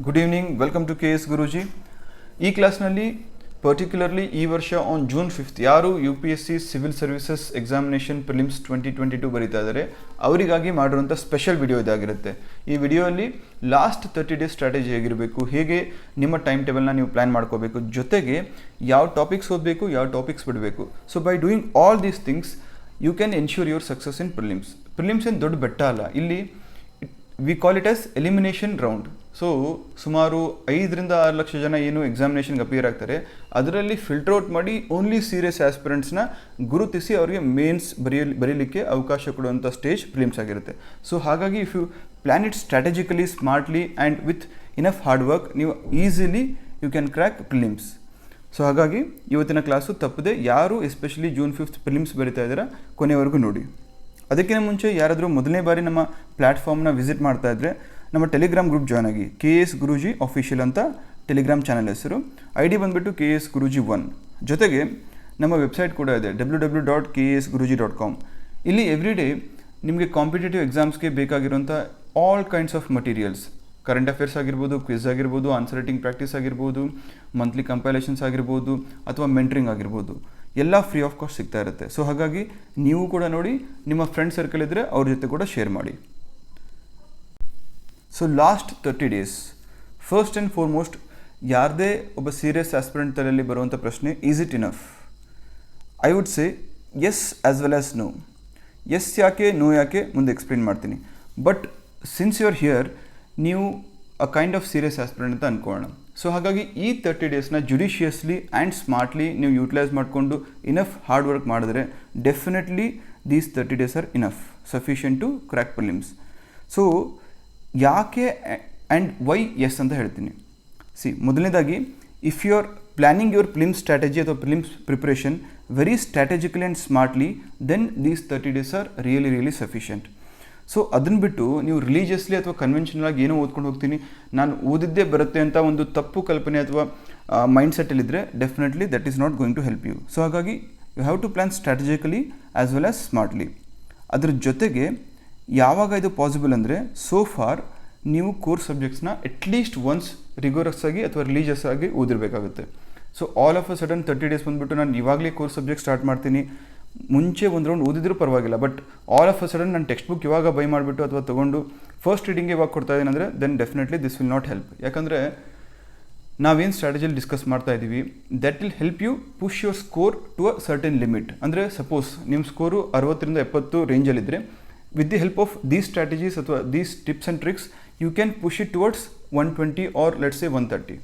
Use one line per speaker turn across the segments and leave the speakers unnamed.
Good evening, welcome to KASGURUJI. ಈ ಕ್ಲಾಸ್ನಲ್ಲಿ particularly ಈ ವರ್ಷ ಆನ್ ಜೂನ್ 5th ಯಾರು UPSC civil services examination prelims 2022 ಬರೀತಾ ಇದ್ದಾರೆ ಅವರಿಗಾಗಿ ಮಾಡಿರುವಂಥ ಸ್ಪೆಷಲ್ ವಿಡಿಯೋ ಇದಾಗಿರುತ್ತೆ. ಈ ವಿಡಿಯೋಲ್ಲಿ ಲಾಸ್ಟ್ 30 ಡೇಸ್ ಸ್ಟ್ರಾಟಜಿ ಹೇಗಿರಬೇಕು, ಹೇಗೆ ನಿಮ್ಮ ಟೈಮ್ ಟೇಬಲ್ನ ನೀವು ಪ್ಲ್ಯಾನ್ ಮಾಡ್ಕೋಬೇಕು, ಜೊತೆಗೆ ಯಾವ ಟಾಪಿಕ್ಸ್ ಓದಬೇಕು, ಯಾವ ಟಾಪಿಕ್ಸ್ ಬಿಡಬೇಕು. So by doing all these things you can ensure your success in prelims. Prelims ಏನು ದೊಡ್ಡ ಬೆಟ್ಟ ಅಲ್ಲ, ಇಲ್ಲಿ we call it as elimination round. So ಸುಮಾರು 5 ರಿಂದ 6 ಲಕ್ಷ ಜನ ಏನು ಎಕ್ಸಾಮಿನೇಷನ್ಗೆ ಅಪಿಯರ್ ಆಗ್ತಾರೆ, ಅದರಲ್ಲಿ ಫಿಲ್ಟರ್ ಔಟ್ ಮಾಡಿ ಓನ್ಲಿ ಸೀರಿಯಸ್ ಆಸ್ಪಿರೆಂಟ್ಸ್ನ ಗುರುತಿಸಿ ಅವರಿಗೆ ಮೇನ್ಸ್ ಬರೀಲಿಕ್ಕೆ ಅವಕಾಶ ಕೊಡುವಂಥ ಸ್ಟೇಜ್ ಪ್ರಿಲಿಮ್ಸ್ ಆಗಿರುತ್ತೆ. ಸೊ ಹಾಗಾಗಿ if you plan it strategically, smartly and with enough hard work, ನೀವು easily you can crack prelims. So ಹಾಗಾಗಿ ಇವತ್ತಿನ ಕ್ಲಾಸು ತಪ್ಪದೆ ಯಾರು ಎಸ್ಪೆಷಲಿ ಜೂನ್ 5th ಪ್ರಿಲಿಮ್ಸ್ ಬರೀತಾ ಇದ್ದೀರಾ ಕೊನೆವರೆಗೂ ನೋಡಿ. ಅದಕ್ಕಿಂತ ಮುಂಚೆ ಯಾರಾದರೂ ಮೊದಲನೇ ಬಾರಿ ನಮ್ಮ ಪ್ಲ್ಯಾಟ್ಫಾರ್ಮ್ನ ವಿಸಿಟ್ ಮಾಡ್ತಾ ಇದ್ದರೆ ನಮ್ಮ ಟೆಲಿಗ್ರಾಮ್ ಗ್ರೂಪ್ ಜಾಯ್ನ್ ಆಗಿ. KASGURUJI ಅಫಿಷಿಯಲ್ ಅಂತ ಟೆಲಿಗ್ರಾಮ್ ಚಾನಲ್ ಹೆಸರು. ID ಬಂದುಬಿಟ್ಟು KASGURUJI1. ಜೊತೆಗೆ ನಮ್ಮ ವೆಬ್ಸೈಟ್ ಕೂಡ ಇದೆ www.kasguruji.com. ಇಲ್ಲಿ ಎವ್ರಿ ಡೇ ನಿಮಗೆ ಕಾಂಪಿಟೇಟಿವ್ ಎಕ್ಸಾಮ್ಸ್ಗೆ ಬೇಕಾಗಿರುವಂಥ all kinds of materials, current affairs ಆಗಿರ್ಬೋದು, ಕ್ವಿಜ್ ಆಗಿರ್ಬೋದು, ಆನ್ಸರ್ ರೈಟಿಂಗ್ ಪ್ರಾಕ್ಟೀಸ್ ಆಗಿರ್ಬೋದು, ಮಂತ್ಲಿ ಕಂಪೈಲೇಷನ್ಸ್ ಆಗಿರ್ಬೋದು, ಅಥವಾ ಮೆಂಟ್ರಿಂಗ್ ಆಗಿರ್ಬೋದು, ಎಲ್ಲ ಫ್ರೀ ಆಫ್ ಕಾಸ್ಟ್ ಸಿಗ್ತಾ ಇರುತ್ತೆ. ಸೊ ಹಾಗಾಗಿ ನೀವು ಕೂಡ ನೋಡಿ, ನಿಮ್ಮ ಫ್ರೆಂಡ್ ಸರ್ಕಲ್ ಇದ್ದರೆ ಅವ್ರ ಜೊತೆ ಕೂಡ ಶೇರ್ ಮಾಡಿ. So last 30 days first and foremost ಯಾರದೇ ಒಬ್ಬ ಸೀರಿಯಸ್ ಆಸ್ಪಿರೆಂಟ್ ತಲೆಯಲ್ಲಿ ಬರುವಂಥ ಪ್ರಶ್ನೆ, is it enough? I would say yes as well as no. Yes ಯಾಕೆ, ನೋ ಯಾಕೆ ಮುಂದೆ ಎಕ್ಸ್ಪ್ಲೇನ್ ಮಾಡ್ತೀನಿ. But since you are here, ನೀವು a kind of serious aspirant ಅಂತ ಅಂದ್ಕೊಳ್ಳೋಣ. ಸೊ ಹಾಗಾಗಿ ಈ 30 ಡೇಸ್ನ ಜುಡಿಷಿಯಸ್ಲಿ ಆ್ಯಂಡ್ ಸ್ಮಾರ್ಟ್ಲಿ ನೀವು ಯೂಟಿಲೈಸ್ ಮಾಡಿಕೊಂಡು ಇನಫ್ ಹಾರ್ಡ್ ವರ್ಕ್ ಮಾಡಿದ್ರೆ definitely these 30 days are enough sufficient to crack prelims. So ಯಾಕೆ ಆ್ಯಂಡ್ ವೈ ಎಸ್ ಅಂತ ಹೇಳ್ತೀನಿ. ಮೊದಲನೇದಾಗಿ, if you are planning your prelims strategy ಅಥವಾ prelims preparation very strategically and smartly, then these 30 days are really sufficient. So ಅದನ್ನು ಬಿಟ್ಟು ನೀವು ರಿಲೀಜಿಯಸ್ಲಿ ಅಥವಾ conventional ಆಗಿ ಏನೋ ಓದ್ಕೊಂಡು ಹೋಗ್ತೀನಿ, ನಾನು ಓದಿದ್ದೇ ಬರುತ್ತೆ ಅಂತ ಒಂದು ತಪ್ಪು ಕಲ್ಪನೆ ಅಥವಾ ಮೈಂಡ್ಸೆಟ್ಟಲ್ಲಿದ್ದರೆ definitely that is not going to help you. So ಹಾಗಾಗಿ you have to plan strategically as well as smartly. ಅದ್ರ ಜೊತೆಗೆ ಯಾವಾಗ ಇದು ಪಾಸಿಬಲ್ ಅಂದರೆ, ಸೋ ಫಾರ್ ನೀವು ಕೋರ್ ಸಬ್ಜೆಕ್ಟ್ಸ್ನ ಅಟ್ಲೀಸ್ಟ್ ಒನ್ಸ್ ರಿಗೋರಸ್ ಆಗಿ ಅಥವಾ ರಿಲೀಜಿಯಸ್ ಆಗಿ ಓದಿರಬೇಕಾಗುತ್ತೆ. So all of a sudden 30 days ಬಂದುಬಿಟ್ಟು ನಾನು ಇವಾಗಲೇ ಕೋರ್ ಸಬ್ಜೆಕ್ಟ್ ಸ್ಟಾರ್ಟ್ ಮಾಡ್ತೀನಿ, ಮುಂಚೆ ಒಂದು ರೌಂಡ್ ಓದಿದ್ರೂ ಪರವಾಗಿಲ್ಲ, but all of a sudden ನಾನು ಟೆಕ್ಸ್ಟ್ ಬುಕ್ ಇವಾಗ ಬೈ ಮಾಡಿಬಿಟ್ಟು ಅಥವಾ ತೊಗೊಂಡು ಫಸ್ಟ್ ರೀಡಿಂಗ್ಗೆ ಇವಾಗ ಕೊಡ್ತಾ ಇದ್ದೀನಿ ಅಂದರೆ then definitely this will not help. ಯಾಕಂದರೆ ನಾವೇನು ಸ್ಟ್ರಾಟಜಿಯಲ್ಲಿ ಡಿಸ್ಕಸ್ ಮಾಡ್ತಾ ಇದ್ದೀವಿ, that will help you push your score to a certain limit. ಅಂದರೆ ಸಪೋಸ್ ನಿಮ್ಮ ಸ್ಕೋರು 60 ರಿಂದ 70 ರೇಂಜಲ್ಲಿದ್ದರೆ, with the help of these strategies ಅಥವಾ these tips and tricks you can push it towards 120 or let's say 130.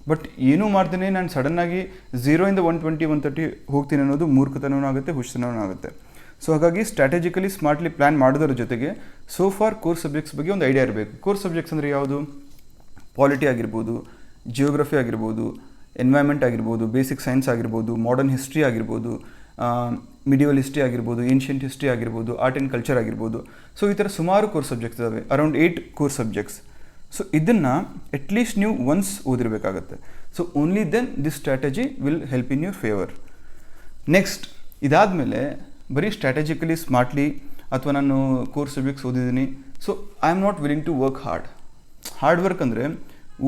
But ಏನೂ ಮಾಡ್ದೇ ನಾನು ಸಡನ್ನಾಗಿ 0 ಇಂದ 120 130 ಹೋಗ್ತೀನಿ ಅನ್ನೋದು ಮೂರ್ಖತನವೂ ಆಗುತ್ತೆ, ಹುಚ್ಚತನವೂ ಆಗುತ್ತೆ. ಸೊ ಹಾಗಾಗಿ ಸ್ಟ್ರಾಟಜಿಕಲಿ ಸ್ಮಾರ್ಟ್ಲಿ ಪ್ಲ್ಯಾನ್ ಮಾಡೋದ್ರ ಜೊತೆಗೆ ಸೋ ಫಾರ್ ಕೋರ್ ಸಬ್ಜೆಕ್ಟ್ಸ್ ಬಗ್ಗೆ ಒಂದು ಐಡಿಯಾ ಇರಬೇಕು. ಕೋರ್ ಸಬ್ಜೆಕ್ಟ್ಸ್ ಅಂದರೆ ಯಾವುದು? ಪಾಲಿಟಿ ಆಗಿರ್ಬೋದು, ಜಿಯೋಗ್ರಫಿ ಆಗಿರ್ಬೋದು, ಎನ್ವೈರ್ಮೆಂಟ್ ಆಗಿರ್ಬೋದು, ಬೇಸಿಕ್ ಸೈನ್ಸ್ ಆಗಿರ್ಬೋದು, ಮಾಡರ್ನ್ ಹಿಸ್ಟ್ರಿ ಆಗಿರ್ಬೋದು, ಮಿಡಿವಲ್ ಹಿಸ್ಟ್ರಿ ಆಗಿರ್ಬೋದು, ಏನ್ಷಿಯಂಟ್ ಹಿಸ್ಟ್ರಿ ಆಗಿರ್ಬೋದು, ಆರ್ಟ್ ಆ್ಯಂಡ್ ಕಲ್ಚರ್ ಆಗಿರ್ಬೋದು. ಸೊ ಈ ಥರ ಸುಮಾರು ಕೋರ್ ಸಬ್ಜೆಕ್ಟ್ಸ್ ಇದ್ದಾವೆ, ಅರೌಂಡ್ 8 ಕೋರ್ ಸಬ್ಜೆಕ್ಟ್ಸ್. ಸೊ ಇದನ್ನು ಅಟ್ಲೀಸ್ಟ್ ನೀವು ಒನ್ಸ್ ಓದಿರಬೇಕಾಗತ್ತೆ. So only then this strategy will help in your favour. Next, ಇದಾದಮೇಲೆ ಬರೀ ಸ್ಟ್ರಾಟಜಿಕಲಿ ಸ್ಮಾರ್ಟ್ಲಿ ಅಥವಾ ನಾನು ಕೋರ್ ಸಬ್ಜೆಕ್ಟ್ಸ್ ಓದಿದ್ದೀನಿ, so I am not willing to work hard work ಅಂದರೆ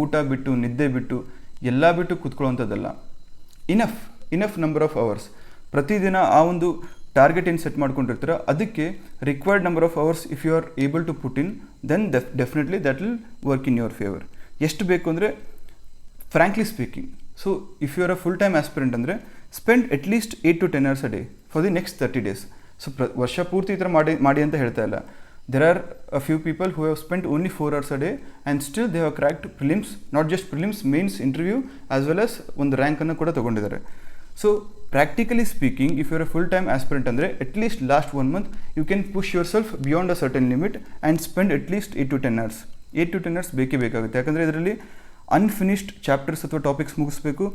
ಊಟ ಬಿಟ್ಟು, ನಿದ್ದೆ ಬಿಟ್ಟು, ಎಲ್ಲ ಬಿಟ್ಟು ಕೂತ್ಕೊಳ್ಳೋವಂಥದ್ದಲ್ಲ. ಇನಫ್ ನಂಬರ್ ಆಫ್ ಅವರ್ಸ್ ಪ್ರತಿದಿನ ಆ ಒಂದು ಟಾರ್ಗೆಟ್ ಏನು ಸೆಟ್ ಮಾಡ್ಕೊಂಡಿರ್ತೀರ, ಅದಕ್ಕೆ required number of hours if you are able to put in, then definitely that will work in your favour. ಎಷ್ಟು ಬೇಕು ಅಂದರೆ, frankly speaking, so if you are a full time aspirant ಅಂದರೆ spend at least 8 to 10 hours a day for the next 30 days. So ವರ್ಷ ಪೂರ್ತಿ ಈ ಥರ ಮಾಡಿ ಅಂತ ಹೇಳ್ತಾ ಇಲ್ಲ. There are a few people who have spend only 4 hours a day and still they have cracked prelims, not just prelims, mains, interview as well as ಒಂದು ರ್ಯಾಂಕನ್ನು ಕೂಡ ತೊಗೊಂಡಿದ್ದಾರೆ. So practically speaking, if you are a full time aspirant ಅಂದರೆ at least last 1 month you can push yourself beyond a certain limit and spend at least 8 to 10 hours. 8 to 10 hours ಬೇಕೇ ಬೇಕಾಗುತ್ತೆ. ಯಾಕಂದರೆ ಇದರಲ್ಲಿ unfinished chapters ಅಥವಾ topics ಮುಗಿಸ್ಬೇಕು,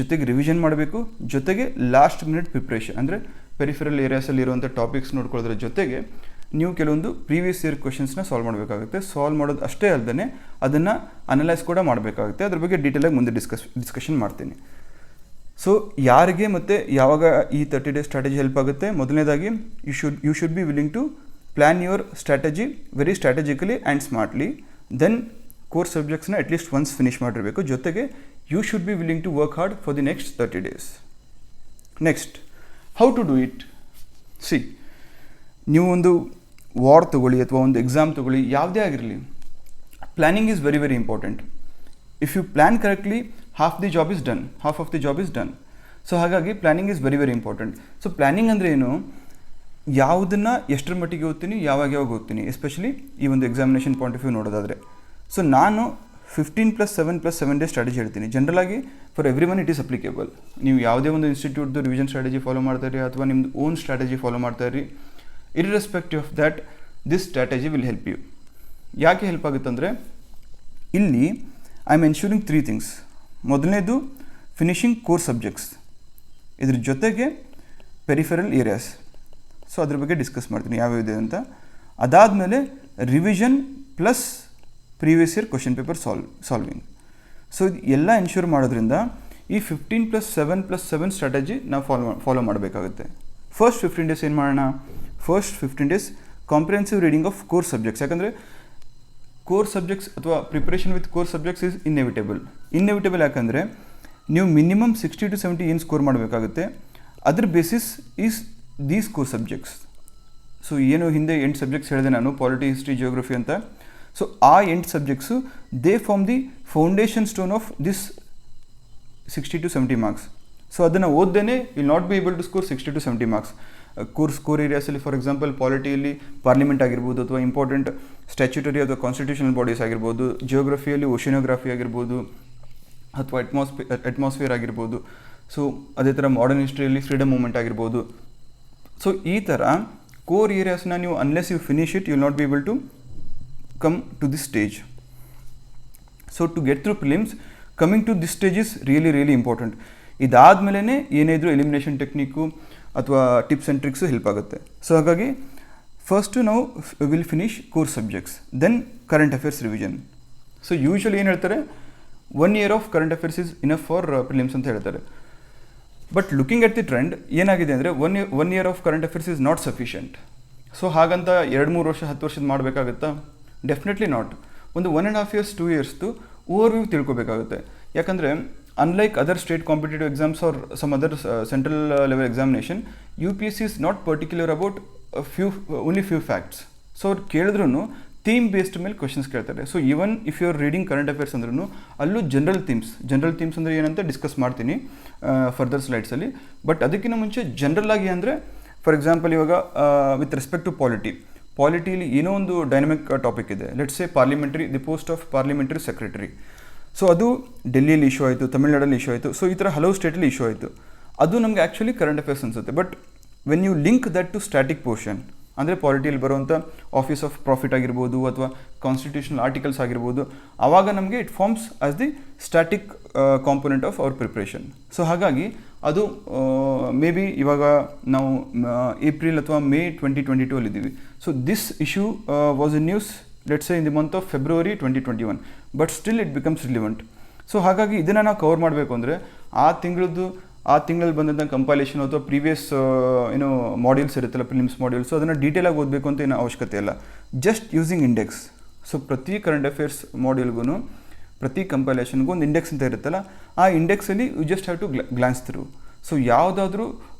ಜೊತೆಗೆ revision ಮಾಡಬೇಕು, ಜೊತೆಗೆ ಲಾಸ್ಟ್ ಮಿನಿಟ್ ಪ್ರಿಪ್ರೇಷನ್ ಅಂದರೆ ಪೆರಿಫೆರಲ್ ಏರಿಯಾಸಲ್ಲಿ ಇರುವಂಥ ಟಾಪಿಕ್ಸ್ ನೋಡ್ಕೊಳ್ಳೋದ್ರ ಜೊತೆಗೆ ನೀವು ಕೆಲವೊಂದು ಪ್ರೀವಿಯಸ್ ಇಯರ್ ಕ್ವೆಶನ್ಸ್ನ ಸಾಲ್ವ್ ಮಾಡಬೇಕಾಗುತ್ತೆ. ಸಾಲ್ವ್ ಮಾಡೋದು ಅಷ್ಟೇ ಅಲ್ಲದೆ ಅದನ್ನು ಅನಲೈಸ್ ಕೂಡ ಮಾಡಬೇಕಾಗುತ್ತೆ. ಅದ್ರ ಬಗ್ಗೆ ಡೀಟೇಲಾಗಿ ಮುಂದೆ ಡಿಸ್ಕಷನ್ ಮಾಡ್ತೀನಿ. ಸೊ ಯಾರಿಗೆ ಮತ್ತು ಯಾವಾಗ ಈ 30 ಡೇಸ್ ಸ್ಟ್ರಾಟಜಿ ಹೆಲ್ಪ್ ಆಗುತ್ತೆ? ಮೊದಲನೇದಾಗಿ you should be willing to plan your strategy very strategically and smartly. Then core ಸಬ್ಜೆಕ್ಟ್ಸ್ನ ಅಟ್ಲೀಸ್ಟ್ ಒನ್ಸ್ ಫಿನಿಷ್ ಮಾಡಿರಬೇಕು. ಜೊತೆಗೆ you should be willing to work hard for the next 30 days. Next, how to do it? See, ನೀವು ಒಂದು ward ತೊಗೊಳ್ಳಿ ಅಥವಾ ಒಂದು exam ತೊಗೊಳ್ಳಿ, ಯಾವುದೇ ಆಗಿರಲಿ, planning is very very important. If you plan correctly, half of the job is done. So ಹಾಗಾಗಿ planning is very very important. So planning ಅಂದರೆ ಏನು? ಯಾವುದನ್ನು ಎಷ್ಟರ ಮಟ್ಟಿಗೆ ಓದ್ತೀನಿ, ಯಾವಾಗ ಓದ್ತೀನಿ, ಎಸ್ಪೆಷಲಿ ಈ ಒಂದು ಎಕ್ಸಾಮಿನೇಷನ್ ಪಾಯಿಂಟ್ ಆಫ್ ವ್ಯೂ ನೋಡೋದಾದರೆ. ಸೊ ನಾನು 15+7+7 ಡೇಸ್ ಸ್ಟ್ರಾಟಜಿ ಹೇಳ್ತೀನಿ. ಜನರಲಾಗಿ for every one it is applicable. ನೀವು ಯಾವುದೇ ಒಂದು ಇನ್ಸ್ಟಿಟ್ಯೂಟ್ದು ರಿವಿಷನ್ ಸ್ಟ್ರಾಟಜಿ ಫಾಲೋ ಮಾಡ್ತಾಯಿರಿ ಅಥವಾ ನಿಮ್ಮದು ಓನ್ ಸ್ಟ್ರಾಟಜಿ ಫಾಲೋ ಮಾಡ್ತಾಯಿರಿ, irrespective of that this strategy will help you. ಯಾಕೆ ಹೆಲ್ಪ್ ಆಗುತ್ತಂದರೆ, ಇಲ್ಲಿ ಐ ಆಮ್ ಎನ್ಶೂರಿಂಗ್ 3 ಥಿಂಗ್ಸ್. ಮೊದಲನೇದು ಫಿನಿಷಿಂಗ್ ಕೋರ್ ಸಬ್ಜೆಕ್ಟ್ಸ್, ಇದ್ರ ಜೊತೆಗೆ ಪೆರಿಫೆರಲ್ ಏರಿಯಾಸ್. ಸೊ ಅದ್ರ ಬಗ್ಗೆ ಡಿಸ್ಕಸ್ ಮಾಡ್ತೀನಿ ಯಾವ್ಯಾವಿದೆ ಅಂತ. ಅದಾದಮೇಲೆ revision plus previous year question paper solving. So ಇದು ಎಲ್ಲ ಎನ್ಶೂರ್ ಮಾಡೋದ್ರಿಂದ ಈ 15+7+7 ಸ್ಟ್ರಾಟಜಿ ನಾವು ಫಾಲೋ ಮಾಡಬೇಕಾಗುತ್ತೆ. ಫಸ್ಟ್ 15 days ಏನು ಮಾಡೋಣ? First 15 days comprehensive reading of core subjects. ಯಾಕಂದರೆ ಕೋರ್ ಸಬ್ಜೆಕ್ಟ್ಸ್ ಅಥವಾ preparation with core subjects is inevitable. ಯಾಕಂದರೆ ನೀವು ಮಿನಿಮಮ್ 60 to 70 ಏನು ಸ್ಕೋರ್ ಮಾಡಬೇಕಾಗುತ್ತೆ. ಅದ್ರ basis is these core subjects. So ಏನು ಹಿಂದೆ 8 ಸಬ್ಜೆಕ್ಟ್ಸ್ ಹೇಳಿದೆ ನಾನು, ಪಾಲಿಟಿ, ಹಿಸ್ಟ್ರಿ, ಜಿಯೋಗ್ರಫಿ ಅಂತ. ಸೊ ಆ 8 subjects they form the foundation stone of this 60 to 70 marks. So ಅದನ್ನು ಓದ್ದೇನೆ will not be able to score 60 to 70 marks. Core ಏರಿಯಾಸಲ್ಲಿ for example ಪಾಲಿಟಿಯಲ್ಲಿ ಪಾರ್ಲಿಮೆಂಟ್ ಆಗಿರ್ಬೋದು, ಅಥವಾ ಇಂಪಾರ್ಟೆಂಟ್ ಸ್ಟ್ಯಾಚ್ಯುಟರಿ ಅಥವಾ ಕಾನ್ಸ್ಟಿಟ್ಯೂಷನಲ್ ಬಾಡೀಸ್ ಆಗಿರ್ಬೋದು, ಜಿಯೋಗ್ರಫಿಯಲ್ಲಿ ಓಷಿನೋಗ್ರಫಿ ಆಗಿರ್ಬೋದು, ಅಥವಾ ಅಟ್ಮಾಸ್ಫಿಯರ್ ಆಗಿರ್ಬೋದು. ಸೊ ಅದೇ ಥರ ಮಾಡರ್ನ್ ಹಿಸ್ಟ್ರಿಯಲ್ಲಿ ಫ್ರೀಡಮ್ ಮೂವ್ಮೆಂಟ್ ಆಗಿರ್ಬೋದು. ಸೊ ಈ ಥರ ಕೋರ್ ಏರಿಯಾಸ್ನ ನೀವು unless you finish it, you will not be able to come to this stage. So to get through prelims, coming to this stage is really really important. ಇದಾದಮೇಲೆ ಏನೇ ಇದ್ರೂ elimination technique ಅಥವಾ tips and tricks help ಆಗುತ್ತೆ. So ಹಾಗಾಗಿ first ನಾವು will finish core subjects, then current affairs revision. So usually ಏನು ಹೇಳ್ತಾರೆ, 1 year of current affairs is enough for prelims ಅಂತ ಹೇಳ್ತಾರೆ. But looking at the trend ಏನಾಗಿದೆ ಅಂದರೆ, one year of current affairs is not sufficient. So ಹಾಗಂತ 2-3 ವರ್ಷ 10 ವರ್ಷದ ಮಾಡಬೇಕಾಗುತ್ತಾ? Definitely not. ಒಂದು 1.5 years 2 years ಓವರ್ವ್ಯೂ ತಿಳ್ಕೊಬೇಕಾಗುತ್ತೆ. ಯಾಕಂದರೆ unlike other state competitive exams or some other central level examination, UPSC is not particular about only few facts. So ಅವ್ರು ಕೇಳಿದ್ರೂ theme based ಮೇಲೆ questions ಕೇಳ್ತಾರೆ. So even if you are reading current affairs ಅಂದ್ರೂ ಅಲ್ಲೂ general themes ಅಂದರೆ ಏನಂತ discuss ಮಾಡ್ತೀನಿ further ಸ್ಲೈಡ್ಸಲ್ಲಿ. But ಅದಕ್ಕಿಂತ ಮುಂಚೆ ಜನರಲ್ ಆಗಿ ಅಂದರೆ, ಫಾರ್ ಎಕ್ಸಾಂಪಲ್ ಇವಾಗ ವಿತ್ ರೆಸ್ಪೆಕ್ಟ್ ಟು ಪಾಲಿಟಿಲಿ ಏನೋ ಒಂದು ಡೈನಮಿಕ್ ಟಾಪಿಕ್ ಇದೆ. Let's say the post of parliamentary secretary. So ಅದು ಡೆಲ್ಲಿಯಲ್ಲಿ ಇಶ್ಯೂ ಆಯಿತು, ತಮಿಳ್ನಾಡಲ್ಲಿ ಇಶ್ಯೂ ಆಯಿತು. ಸೊ ಈ ಥರ ಹಲವು ಸ್ಟೇಟಲ್ಲಿ ಇಶ್ಯೂ ಆಯಿತು. ಅದು ನಮಗೆ ಆ್ಯಕ್ಚುಲಿ ಕರೆಂಟ್ ಅಫೇರ್ಸ್ ಅನಿಸುತ್ತೆ. But when you link that to static portion, ಅಂದರೆ ಪಾಲಿಟಿಯಲ್ಲಿ ಬರುವಂಥ ಆಫೀಸ್ ಆಫ್ ಪ್ರಾಫಿಟ್ ಆಗಿರ್ಬೋದು ಅಥವಾ ಕಾನ್ಸ್ಟಿಟ್ಯೂಷನಲ್ ಆರ್ಟಿಕಲ್ಸ್ ಆಗಿರ್ಬೋದು, ಆವಾಗ ನಮಗೆ it forms as the static component of our preparation. So ಹಾಗಾಗಿ ಅದು ಮೇ ಬಿ ಇವಾಗ ನಾವು ಏಪ್ರಿಲ್ ಅಥವಾ ಮೇ 2022 ಅಲ್ಲಿದ್ದೀವಿ. So this issue was in news let's say in the month of February 2021, but still it becomes relevant. So ಹಾಗಾಗಿ ಇದನ್ನು ನಾವು cover ಮಾಡಬೇಕು ಅಂದರೆ ಆ ತಿಂಗಳಲ್ಲಿ ಬಂದಂಥ ಕಂಪೈಲೇಷನ್ ಅಥವಾ ಪ್ರೀವಿಯಸ್ ಏನೋ ಮಾಡ್ಯೂಲ್ಸ್ ಇರುತ್ತಲ್ಲ, ಪ್ರಿಲಿಮ್ಸ್ ಮಾಡ್ಯೂಲ್ಸ್, ಅದನ್ನು ಡೀಟೇಲಾಗಿ ಓದಬೇಕು ಅಂತ ಏನೋ ಅವಶ್ಯಕತೆ ಇಲ್ಲ. Just using index. ಸೊ ಪ್ರತಿ ಕರೆಂಟ್ ಅಫೇರ್ಸ್ ಮಾಡ್ಯೂಲ್ಗೂ, ಪ್ರತಿ ಕಂಪೈಲೇಷನ್ಗೂ ಒಂದು ಇಂಡೆಕ್ಸ್ ಅಂತ ಇರುತ್ತಲ್ಲ, ಆ ಇಂಡೆಕ್ಸಲ್ಲಿ you just have to glance through. So ಯಾವುದಾದ್ರೂ